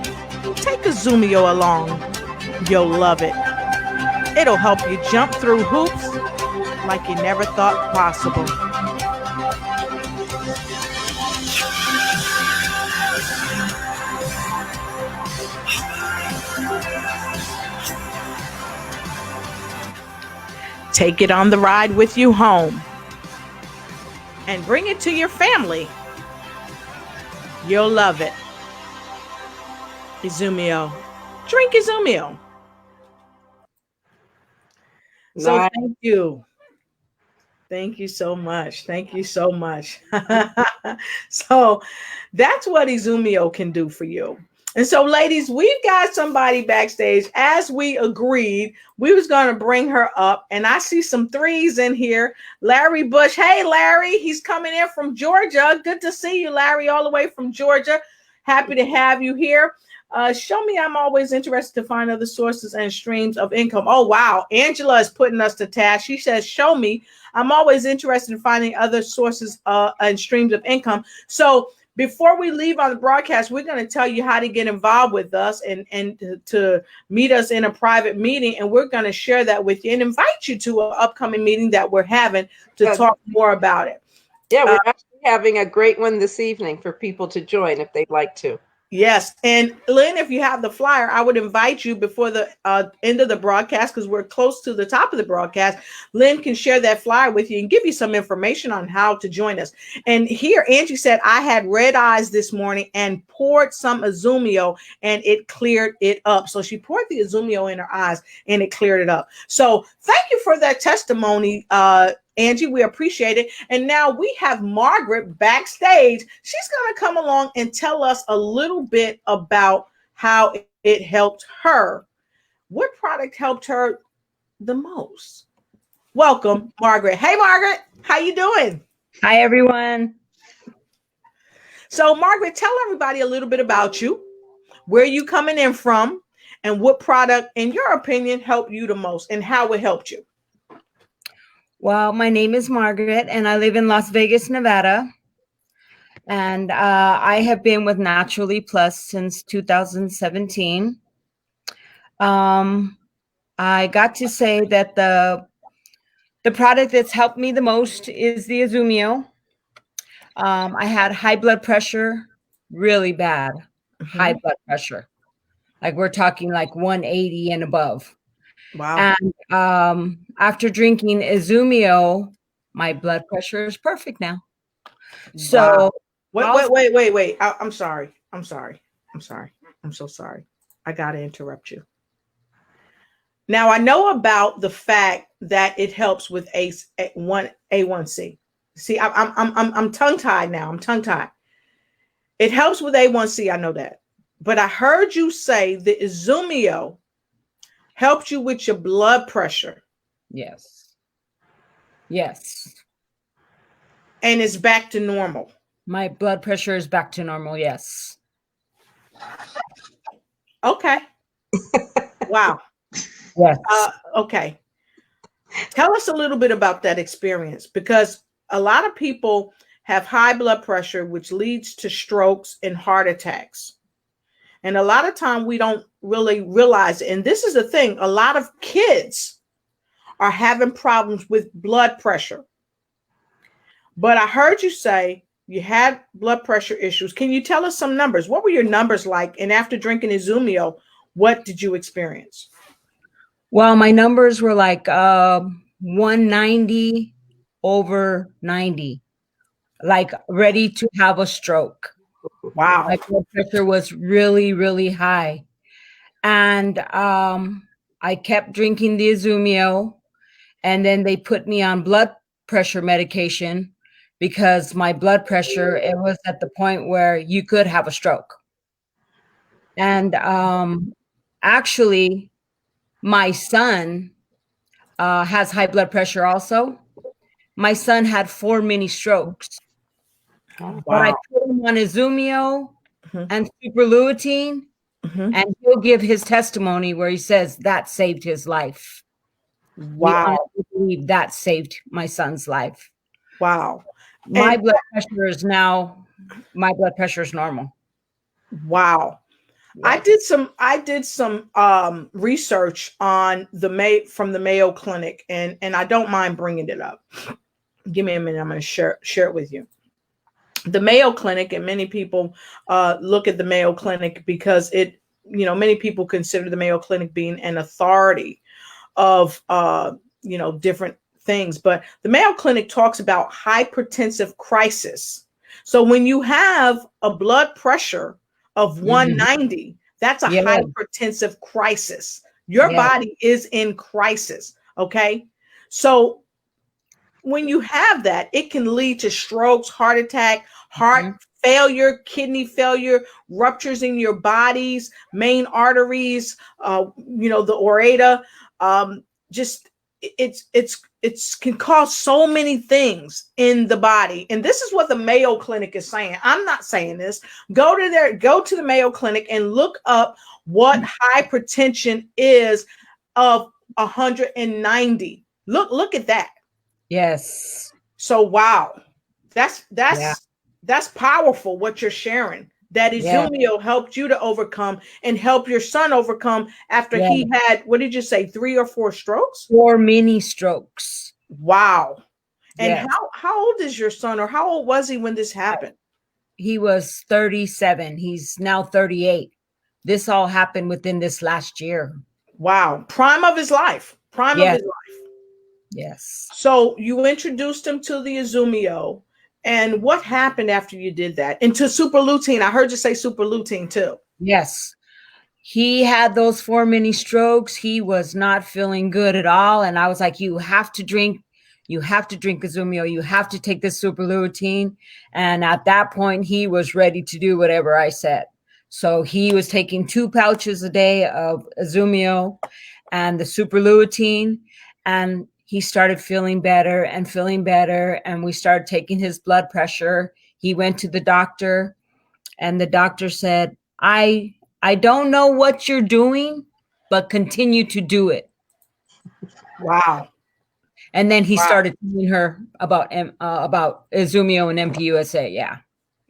take Izumio along. You'll love it. It'll help you jump through hoops like you never thought possible. Take it on the ride with you home and bring it to your family. You'll love it. Izumio. Drink Izumio. So thank you. Thank you so much. Thank you so much. So that's what Izumio can do for you. And so, ladies, we've got somebody backstage. As we agreed, we was going to bring her up. And I see some 3s in here. Larry Bush. Hey, Larry. He's coming in from Georgia. Good to see you, Larry, all the way from Georgia. Happy to have you here. Show me. I'm always interested to find other sources and streams of income. Oh, wow. Angela is putting us to task. She says, show me. I'm always interested in finding other sources and streams of income. So Before we leave on the broadcast, we're going to tell you how to get involved with us and to meet us in a private meeting. And we're going to share that with you and invite you to an upcoming meeting that we're having to talk more about it. Yeah, we're actually having a great one this evening for people to join if they'd like to. Yes. And Lynn, if you have the flyer, I would invite you before the end of the broadcast, because we're close to the top of the broadcast. Lynn can share that flyer with you and give you some information on how to join us. And here, Angie said, I had red eyes this morning and poured some Azumio and it cleared it up. So she poured the Azumio in her eyes and it cleared it up. So thank you for that testimony, Angie, we appreciate it. And now we have Margaret backstage. She's going to come along and tell us a little bit about how it helped her. What product helped her the most? Welcome, Margaret. Hey, Margaret, how you doing? Hi, everyone. So, Margaret, tell everybody a little bit about you, where you coming in from, and what product, in your opinion, helped you the most and how it helped you. Well, my name is Margaret, and I live in Las Vegas, Nevada. And I have been with Naturally Plus since 2017. I got to say that the product that's helped me the most is the Azumio. I had high blood pressure, really bad, high blood pressure. Like we're talking like 180 and above. Wow. And after drinking Azumio, my blood pressure is perfect now. So wait. I'm sorry. I'm so sorry. I got to interrupt you. Now, I know about the fact that it helps with A1C. See, I'm tongue-tied now. I'm tongue-tied. It helps with A1C. I know that. But I heard you say the Azumio helped you with your blood pressure. Yes. And it's back to normal. My blood pressure is back to normal. Yes. Okay. Wow. Yes. Okay. Tell us a little bit about that experience, because a lot of people have high blood pressure, which leads to strokes and heart attacks. And a lot of time we don't really realize it. And this is the thing. A lot of kids are having problems with blood pressure. But I heard you say you had blood pressure issues. Can you tell us some numbers? What were your numbers like? And after drinking Azumio, what did you experience? Well, my numbers were like 190 over 90, like ready to have a stroke. Wow. My blood pressure was really, really high. And I kept drinking the Azumio, and then they put me on blood pressure medication because my blood pressure, it was at the point where you could have a stroke. And actually, my son has high blood pressure also. My son had 4 mini strokes. Wow. But I put him on Azumio and superlutein, and he'll give his testimony where he says that saved his life. Wow. I believe that saved my son's life. Wow. My blood pressure is normal. Wow. Yes. I did some research on from the Mayo Clinic, and I don't mind bringing it up. Give me a minute. I'm going to share it with you. The Mayo Clinic, and many people look at the Mayo Clinic because many people consider the Mayo Clinic being an authority of different things. But the Mayo Clinic talks about hypertensive crisis. So when you have a blood pressure of 190, that's a hypertensive crisis. Your body is in crisis. Okay. So when you have that, it can lead to strokes, heart attack, heart failure, kidney failure, ruptures in your body's main arteries, the aorta. It can cause so many things in the body. And this is what the Mayo Clinic is saying. I'm not saying this. Go to the Mayo Clinic and look up what hypertension is of 190. Look at that. Yes. So wow. That's That's powerful what you're sharing. That Yeah. Izumio helped you to overcome and help your son overcome after Yeah. he had, what did you say, 3 or 4 strokes? 4 mini strokes. Wow. And Yes. how old is your son, or how old was he when this happened? He was 37. He's now 38. This all happened within this last year. Wow. Prime of his life. Prime of Yes. his life. Yes. So you introduced him to the Izumio. And what happened after you did that? And to super lutein. I heard you say super lutein too. Yes. He had those 4 mini strokes. He was not feeling good at all. And I was like, you have to drink Izumio. You have to take this super lutein. And at that point, he was ready to do whatever I said. So he was taking 2 pouches a day of Izumio and the super lutein. And he started feeling better and feeling better. And we started taking his blood pressure. He went to the doctor, and the doctor said, I don't know what you're doing, but continue to do it. Wow. And then he Wow. started telling her about Izumio and MPUSA. Yeah.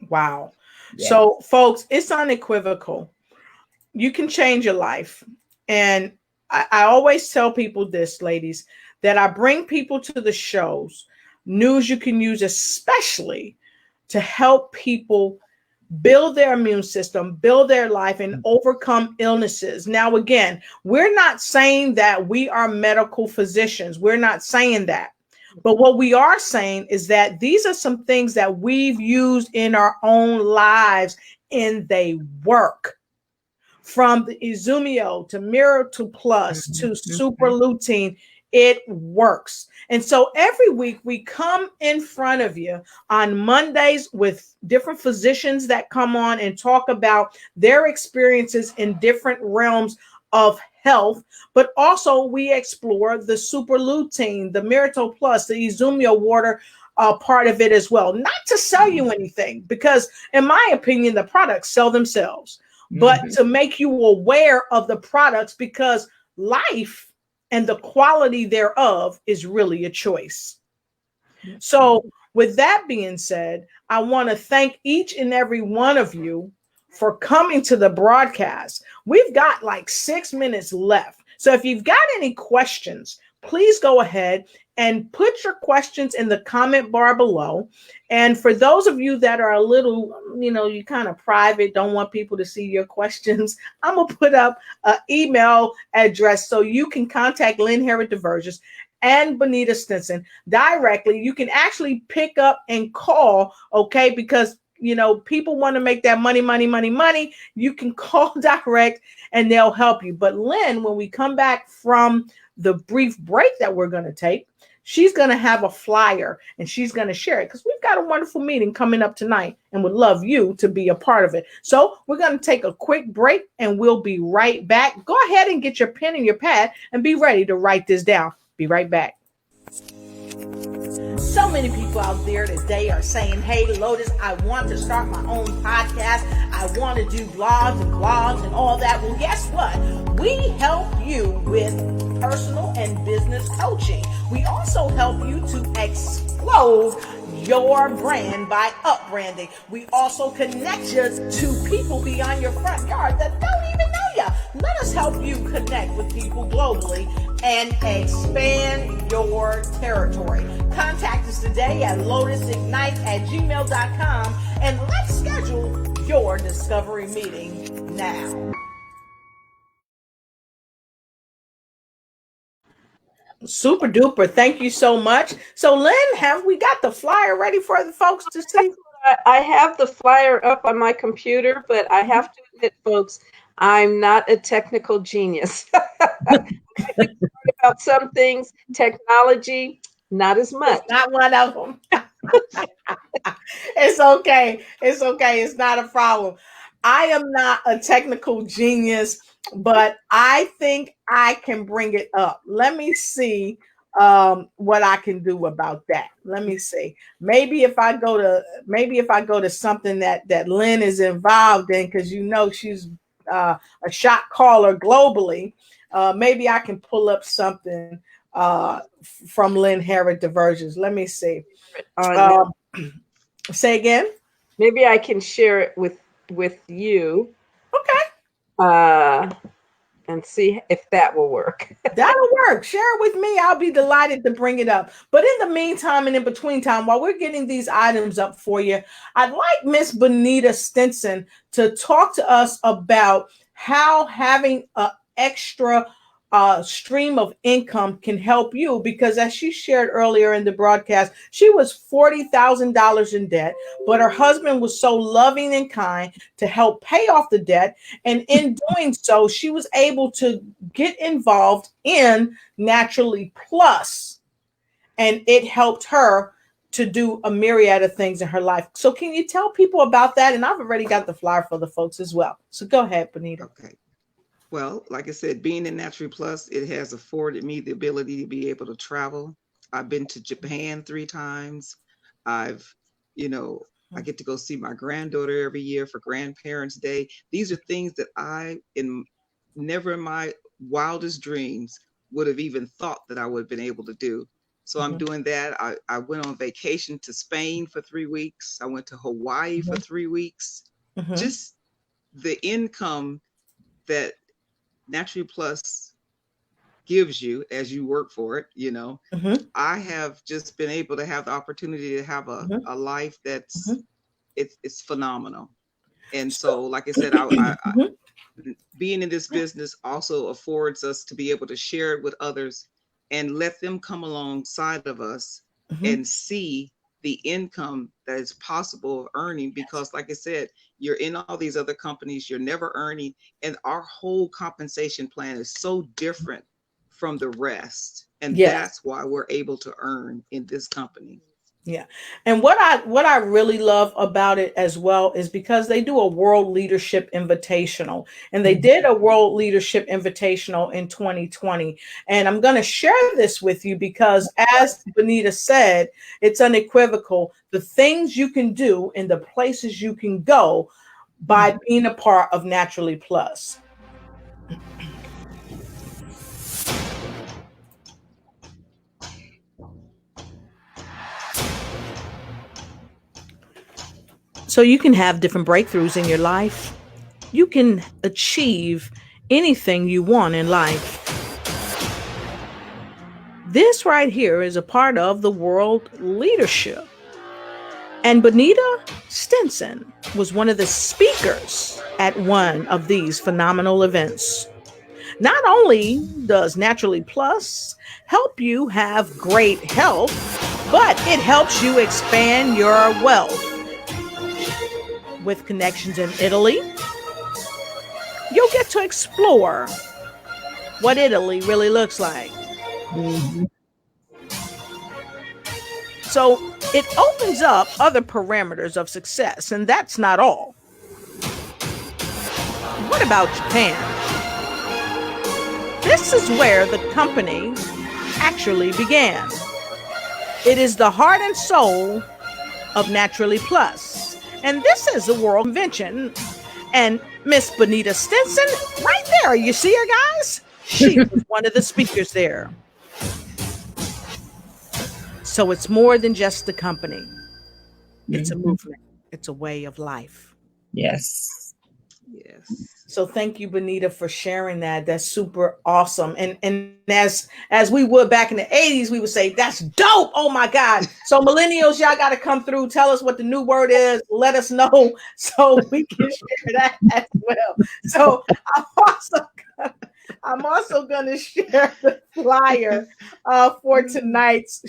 Wow. Yeah. So, folks, it's unequivocal. You can change your life. And I always tell people this, ladies, that I bring people to the shows, news you can use, especially to help people build their immune system, build their life, and overcome illnesses. Now, again, we're not saying that we are medical physicians. We're not saying that. But what we are saying is that these are some things that we've used in our own lives, and they work. From the Izumio to Miracle Plus to Super Lutein, it works. And so every week we come in front of you on Mondays with different physicians that come on and talk about their experiences in different realms of health, but also we explore the Super Lutein, the Miracle Plus, the Izumio water part of it as well. Not to sell you anything, because in my opinion, the products sell themselves, but to make you aware of the products, because life and the quality thereof is really a choice. So with that being said, I want to thank each and every one of you for coming to the broadcast. We've got like 6 minutes left. So if you've got any questions, please go ahead and put your questions in the comment bar below. And for those of you that are a little, you kind of private, don't want people to see your questions, I'm going to put up an email address so you can contact Lynn Herod DeVerges and Bonita Stinson directly. You can actually pick up and call, okay? Because people want to make that money. You can call direct and they'll help you. But Lynn, when we come back from the brief break that we're going to take, she's going to have a flyer and she's going to share it, because we've got a wonderful meeting coming up tonight and would love you to be a part of it. So we're going to take a quick break and we'll be right back. Go ahead and get your pen and your pad and be ready to write this down. Be right back. So many people out there today are saying, hey, Lotus, I want to start my own podcast. I want to do blogs and all that. Well, guess what? We help you with personal and business coaching. We also help you to explode your brand by upbranding. We also connect you to people beyond your front yard that don't even know you. Let us help you connect with people globally and expand your territory. Contact us today at lotusignite@gmail.com and let's schedule your discovery meeting now. Super duper. Thank you so much. So Lynn, have we got the flyer ready for the folks to see? I have the flyer up on my computer, but I have to admit, folks, I'm not a technical genius. About some things, technology, not as much. It's not one of them. It's okay. It's okay. It's not a problem. I am not a technical genius, but I think I can bring it up. Let me see what I can do about that. Let me see. Maybe if I go to something that Lynn is involved in, because she's a shot caller globally. Maybe I can pull up something from Lynn Herod DeVerges. Let me see. Say again. Maybe I can share it with you. Okay. And see if that will work. That'll work. Share it with me. I'll be delighted to bring it up. But in the meantime and in between time, while we're getting these items up for you, I'd like Miss Bonita Stinson to talk to us about how having an extra stream of income can help you, because as she shared earlier in the broadcast, she was $40,000 in debt, but her husband was so loving and kind to help pay off the debt. And in doing so, she was able to get involved in Naturally Plus, and it helped her to do a myriad of things in her life. So can you tell people about that? And I've already got the flyer for the folks as well. So go ahead, Bonita. Okay. Well, like I said, being in Naturally Plus, it has afforded me the ability to be able to travel. I've been to Japan 3 times. I've, I get to go see my granddaughter every year for Grandparents' Day. These are things that never in my wildest dreams would have even thought that I would have been able to do. So I'm doing that. I went on vacation to Spain for 3 weeks. I went to Hawaii for 3 weeks. Just the income that Naturally Plus gives you as you work for it, I have just been able to have the opportunity to have a life that's it's phenomenal. And so, like I said, I being in this business also affords us to be able to share it with others and let them come alongside of us and see the income that is possible of earning, because like I said, you're in all these other companies, you're never earning, and our whole compensation plan is so different from the rest. And that's why we're able to earn in this company. Yeah. And what I really love about it as well is because they do a World Leadership Invitational, and they did a World Leadership Invitational in 2020. And I'm going to share this with you because, as Bonita said, it's unequivocal. The things you can do and the places you can go by being a part of Naturally Plus. So you can have different breakthroughs in your life. You can achieve anything you want in life. This right here is a part of the World Leadership. And Bonita Stinson was one of the speakers at one of these phenomenal events. Not only does Naturally Plus help you have great health, but it helps you expand your wealth. With connections in Italy, you'll get to explore what Italy really looks like. So it opens up other parameters of success, and that's not all. What about Japan? This is where the company actually began. It is the heart and soul of Naturally Plus. And this is a world convention. And Miss Bonita Stinson, right there, you see her, guys? She was one of the speakers there. So it's more than just the company. It's a movement. It's a way of life. Yes. So thank you, Bonita, for sharing that. That's super awesome. And as we would back in the 80s, we would say, that's dope. Oh my God. So millennials, y'all got to come through. Tell us what the new word is. Let us know so we can share that as well. So I'm also going to share the flyer for tonight's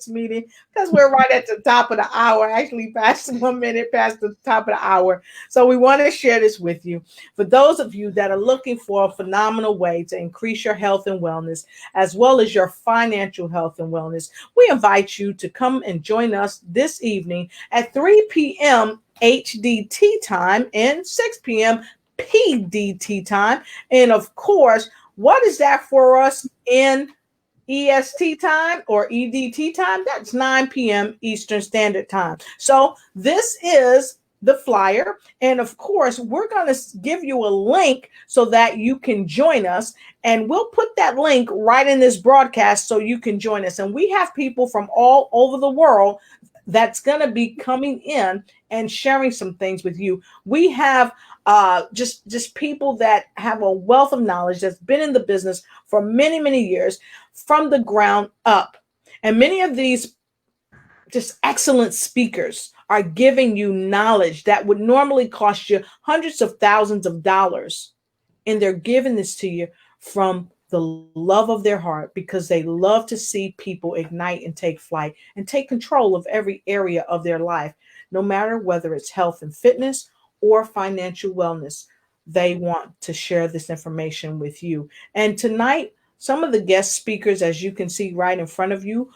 meeting, because we're right at the top of the hour, actually past 1 minute past the top of the hour. So we want to share this with you. For those of you that are looking for a phenomenal way to increase your health and wellness, as well as your financial health and wellness, we invite you to come and join us this evening at 3 p.m. HDT time and 6 p.m. PDT time. And of course, what is that for us in EST time or EDT time? That's 9 p.m. Eastern Standard Time. So this is the flyer. And of course, we're going to give you a link so that you can join us. And we'll put that link right in this broadcast so you can join us. And we have people from all over the world that's going to be coming in and sharing some things with you. We have just people that have a wealth of knowledge that's been in the business for many, many years from the ground up. And many of these just excellent speakers are giving you knowledge that would normally cost you hundreds of thousands of dollars. And they're giving this to you from the love of their heart because they love to see people ignite and take flight and take control of every area of their life, no matter whether it's health and fitness or financial wellness. They want to share this information with you. And tonight, some of the guest speakers, as you can see right in front of you,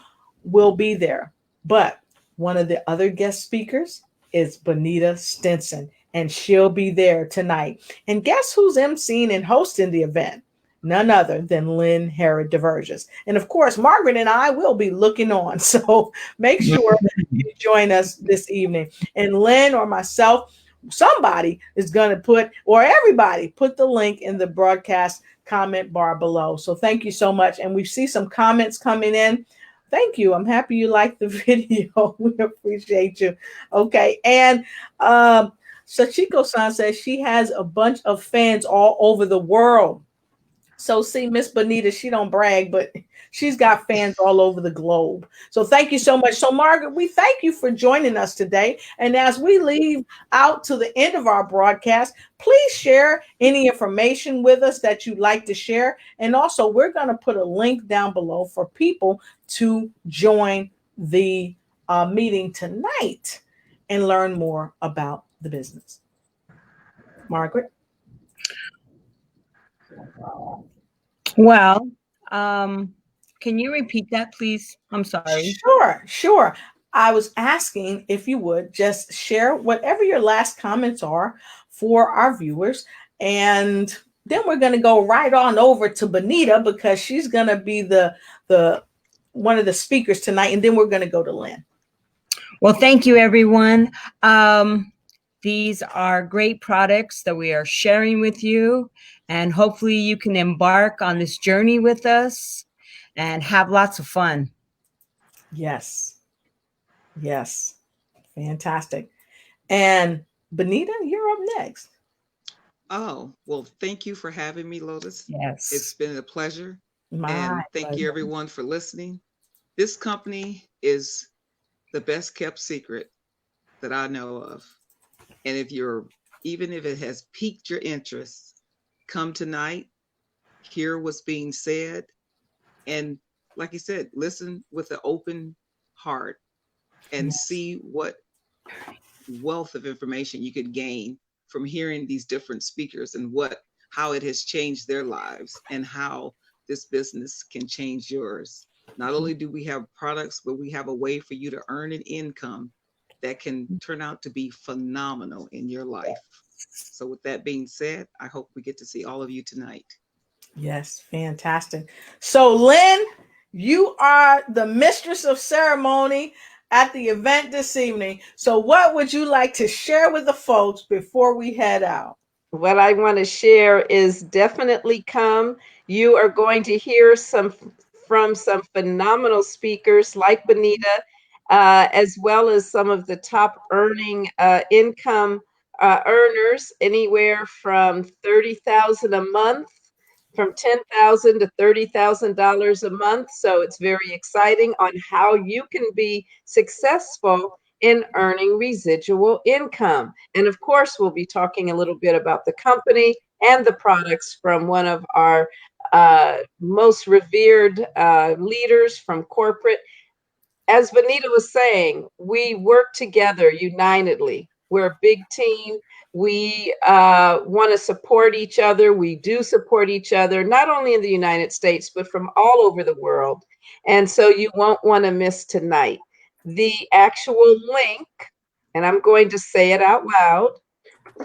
will be there. But one of the other guest speakers is Bonita Stinson, and she'll be there tonight. And guess who's emceeing and hosting the event? None other than Lynn Herod DeVerges. And of course, Margaret and I will be looking on. So make sure you join us this evening. And Lynn or myself, somebody is going to put, or everybody, put the link in the broadcast comment bar below. So thank you so much. And we see some comments coming in. Thank you. I'm happy you liked the video. We appreciate you. Okay. And Sachiko-san says she has a bunch of fans all over the world. So see, Miss Bonita, she don't brag, but she's got fans all over the globe. So thank you so much. So Margaret, we thank you for joining us today. And as we leave out to the end of our broadcast, please share any information with us that you'd like to share. And also, we're going to put a link down below for people to join the meeting tonight and learn more about the business. Margaret? Well, can you repeat that, please? I'm sorry. Sure. I was asking if you would just share whatever your last comments are for our viewers. And then we're going to go right on over to Bonita because she's going to be the one of the speakers tonight. And then we're going to go to Lynn. Well, thank you, everyone. These are great products that we are sharing with you. And hopefully you can embark on this journey with us and have lots of fun. Yes. Fantastic. And Bonita, you're up next. Oh, well, thank you for having me, Lotus. Yes. It's been a pleasure. My thank pleasure. you, everyone, for listening. This company is the best kept secret that I know of. And even if it has piqued your interest, come tonight, hear what's being said, and like you said, listen with an open heart and see what wealth of information you could gain from hearing these different speakers and how it has changed their lives and how this business can change yours. Not only do we have products, but we have a way for you to earn an income that can turn out to be phenomenal in your life. So with that being said, I hope we get to see all of you tonight. Yes, fantastic. So Lynn, you are the mistress of ceremony at the event this evening. So what would you like to share with the folks before we head out? What I want to share is definitely come. You are going to hear from some phenomenal speakers like Bonita, as well as some of the top earning income earners, anywhere from $30,000 a month, from $10,000 to $30,000 a month. So it's very exciting on how you can be successful in earning residual income. And of course, we'll be talking a little bit about the company and the products from one of our most revered leaders from corporate. As Bonita was saying, we work together unitedly. We're a big team. We want to support each other. We do support each other, not only in the United States, but from all over the world. And so you won't want to miss tonight. The actual link, and I'm going to say it out loud,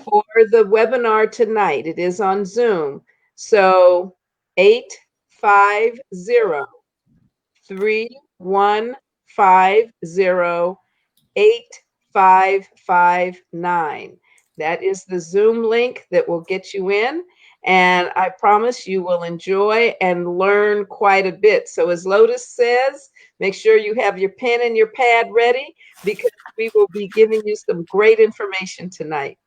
for the webinar tonight, it is on Zoom. So 850-3150-8559. That is the Zoom link that will get you in. And I promise you will enjoy and learn quite a bit. So as Lotus says, make sure you have your pen and your pad ready, because we will be giving you some great information tonight.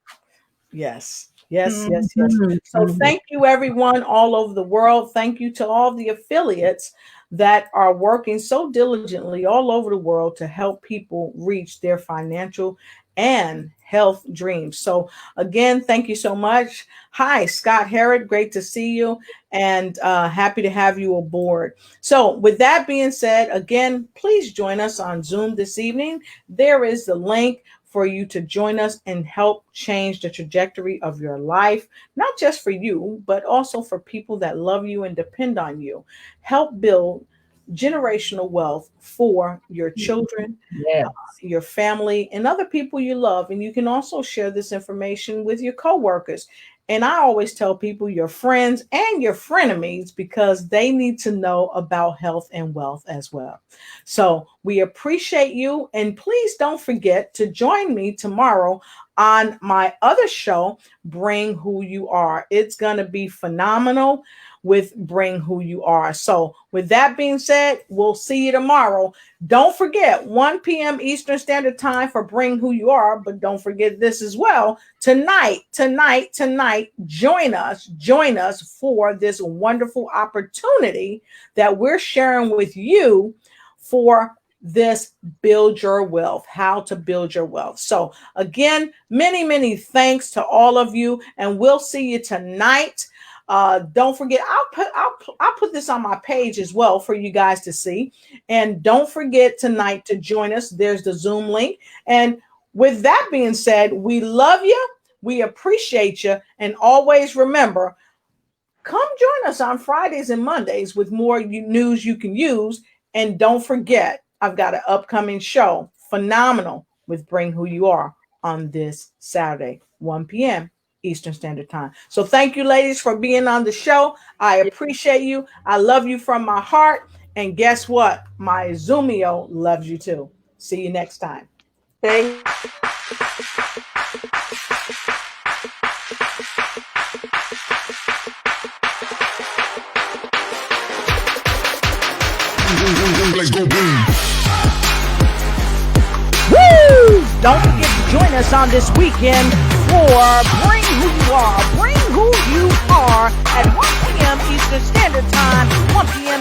Yes, yes, yes, yes. So Mhm. thank you, everyone all over the world. Thank you to all the affiliates that are working so diligently all over the world to help people reach their financial and health dreams. So again, thank you so much. Hi, Scott Herod. Great to see you, and happy to have you aboard. So with that being said, again, please join us on Zoom this evening. There is the link for you to join us and help change the trajectory of your life, not just for you, but also for people that love you and depend on you. Help build generational wealth for your children, Yes. your family, and other people you love. And you can also share this information with your coworkers. And I always tell people, your friends and your frenemies, because they need to know about health and wealth as well. So we appreciate you. And please don't forget to join me tomorrow on my other show, Bring Who You Are. It's going to be phenomenal with Bring Who You Are. So with that being said, we'll see you tomorrow. Don't forget 1 p.m. Eastern Standard Time for Bring Who You Are, but don't forget this as well. Tonight, join us for this wonderful opportunity that we're sharing with you for this Build Your Wealth, how to build your wealth. So again, many thanks to all of you, and we'll see you tonight. Don't forget, I'll put this on my page as well for you guys to see. And don't forget tonight to join us. There's the Zoom link. And with that being said, we love you, we appreciate you, and always remember, come join us on Fridays and Mondays with more news you can use. And don't forget, I've got an upcoming show, phenomenal, with Bring Who You Are on this Saturday, 1 p.m. Eastern Standard Time. So thank you, ladies, for being on the show. I appreciate you. I love you from my heart. And guess what? My Zoomio loves you too. See you next time. Thank Let's go boom. Woo! Don't forget to join us on this weekend for Bring Who You Are. Bring Who You Are at 1 p.m. Eastern Standard Time, 1 p.m.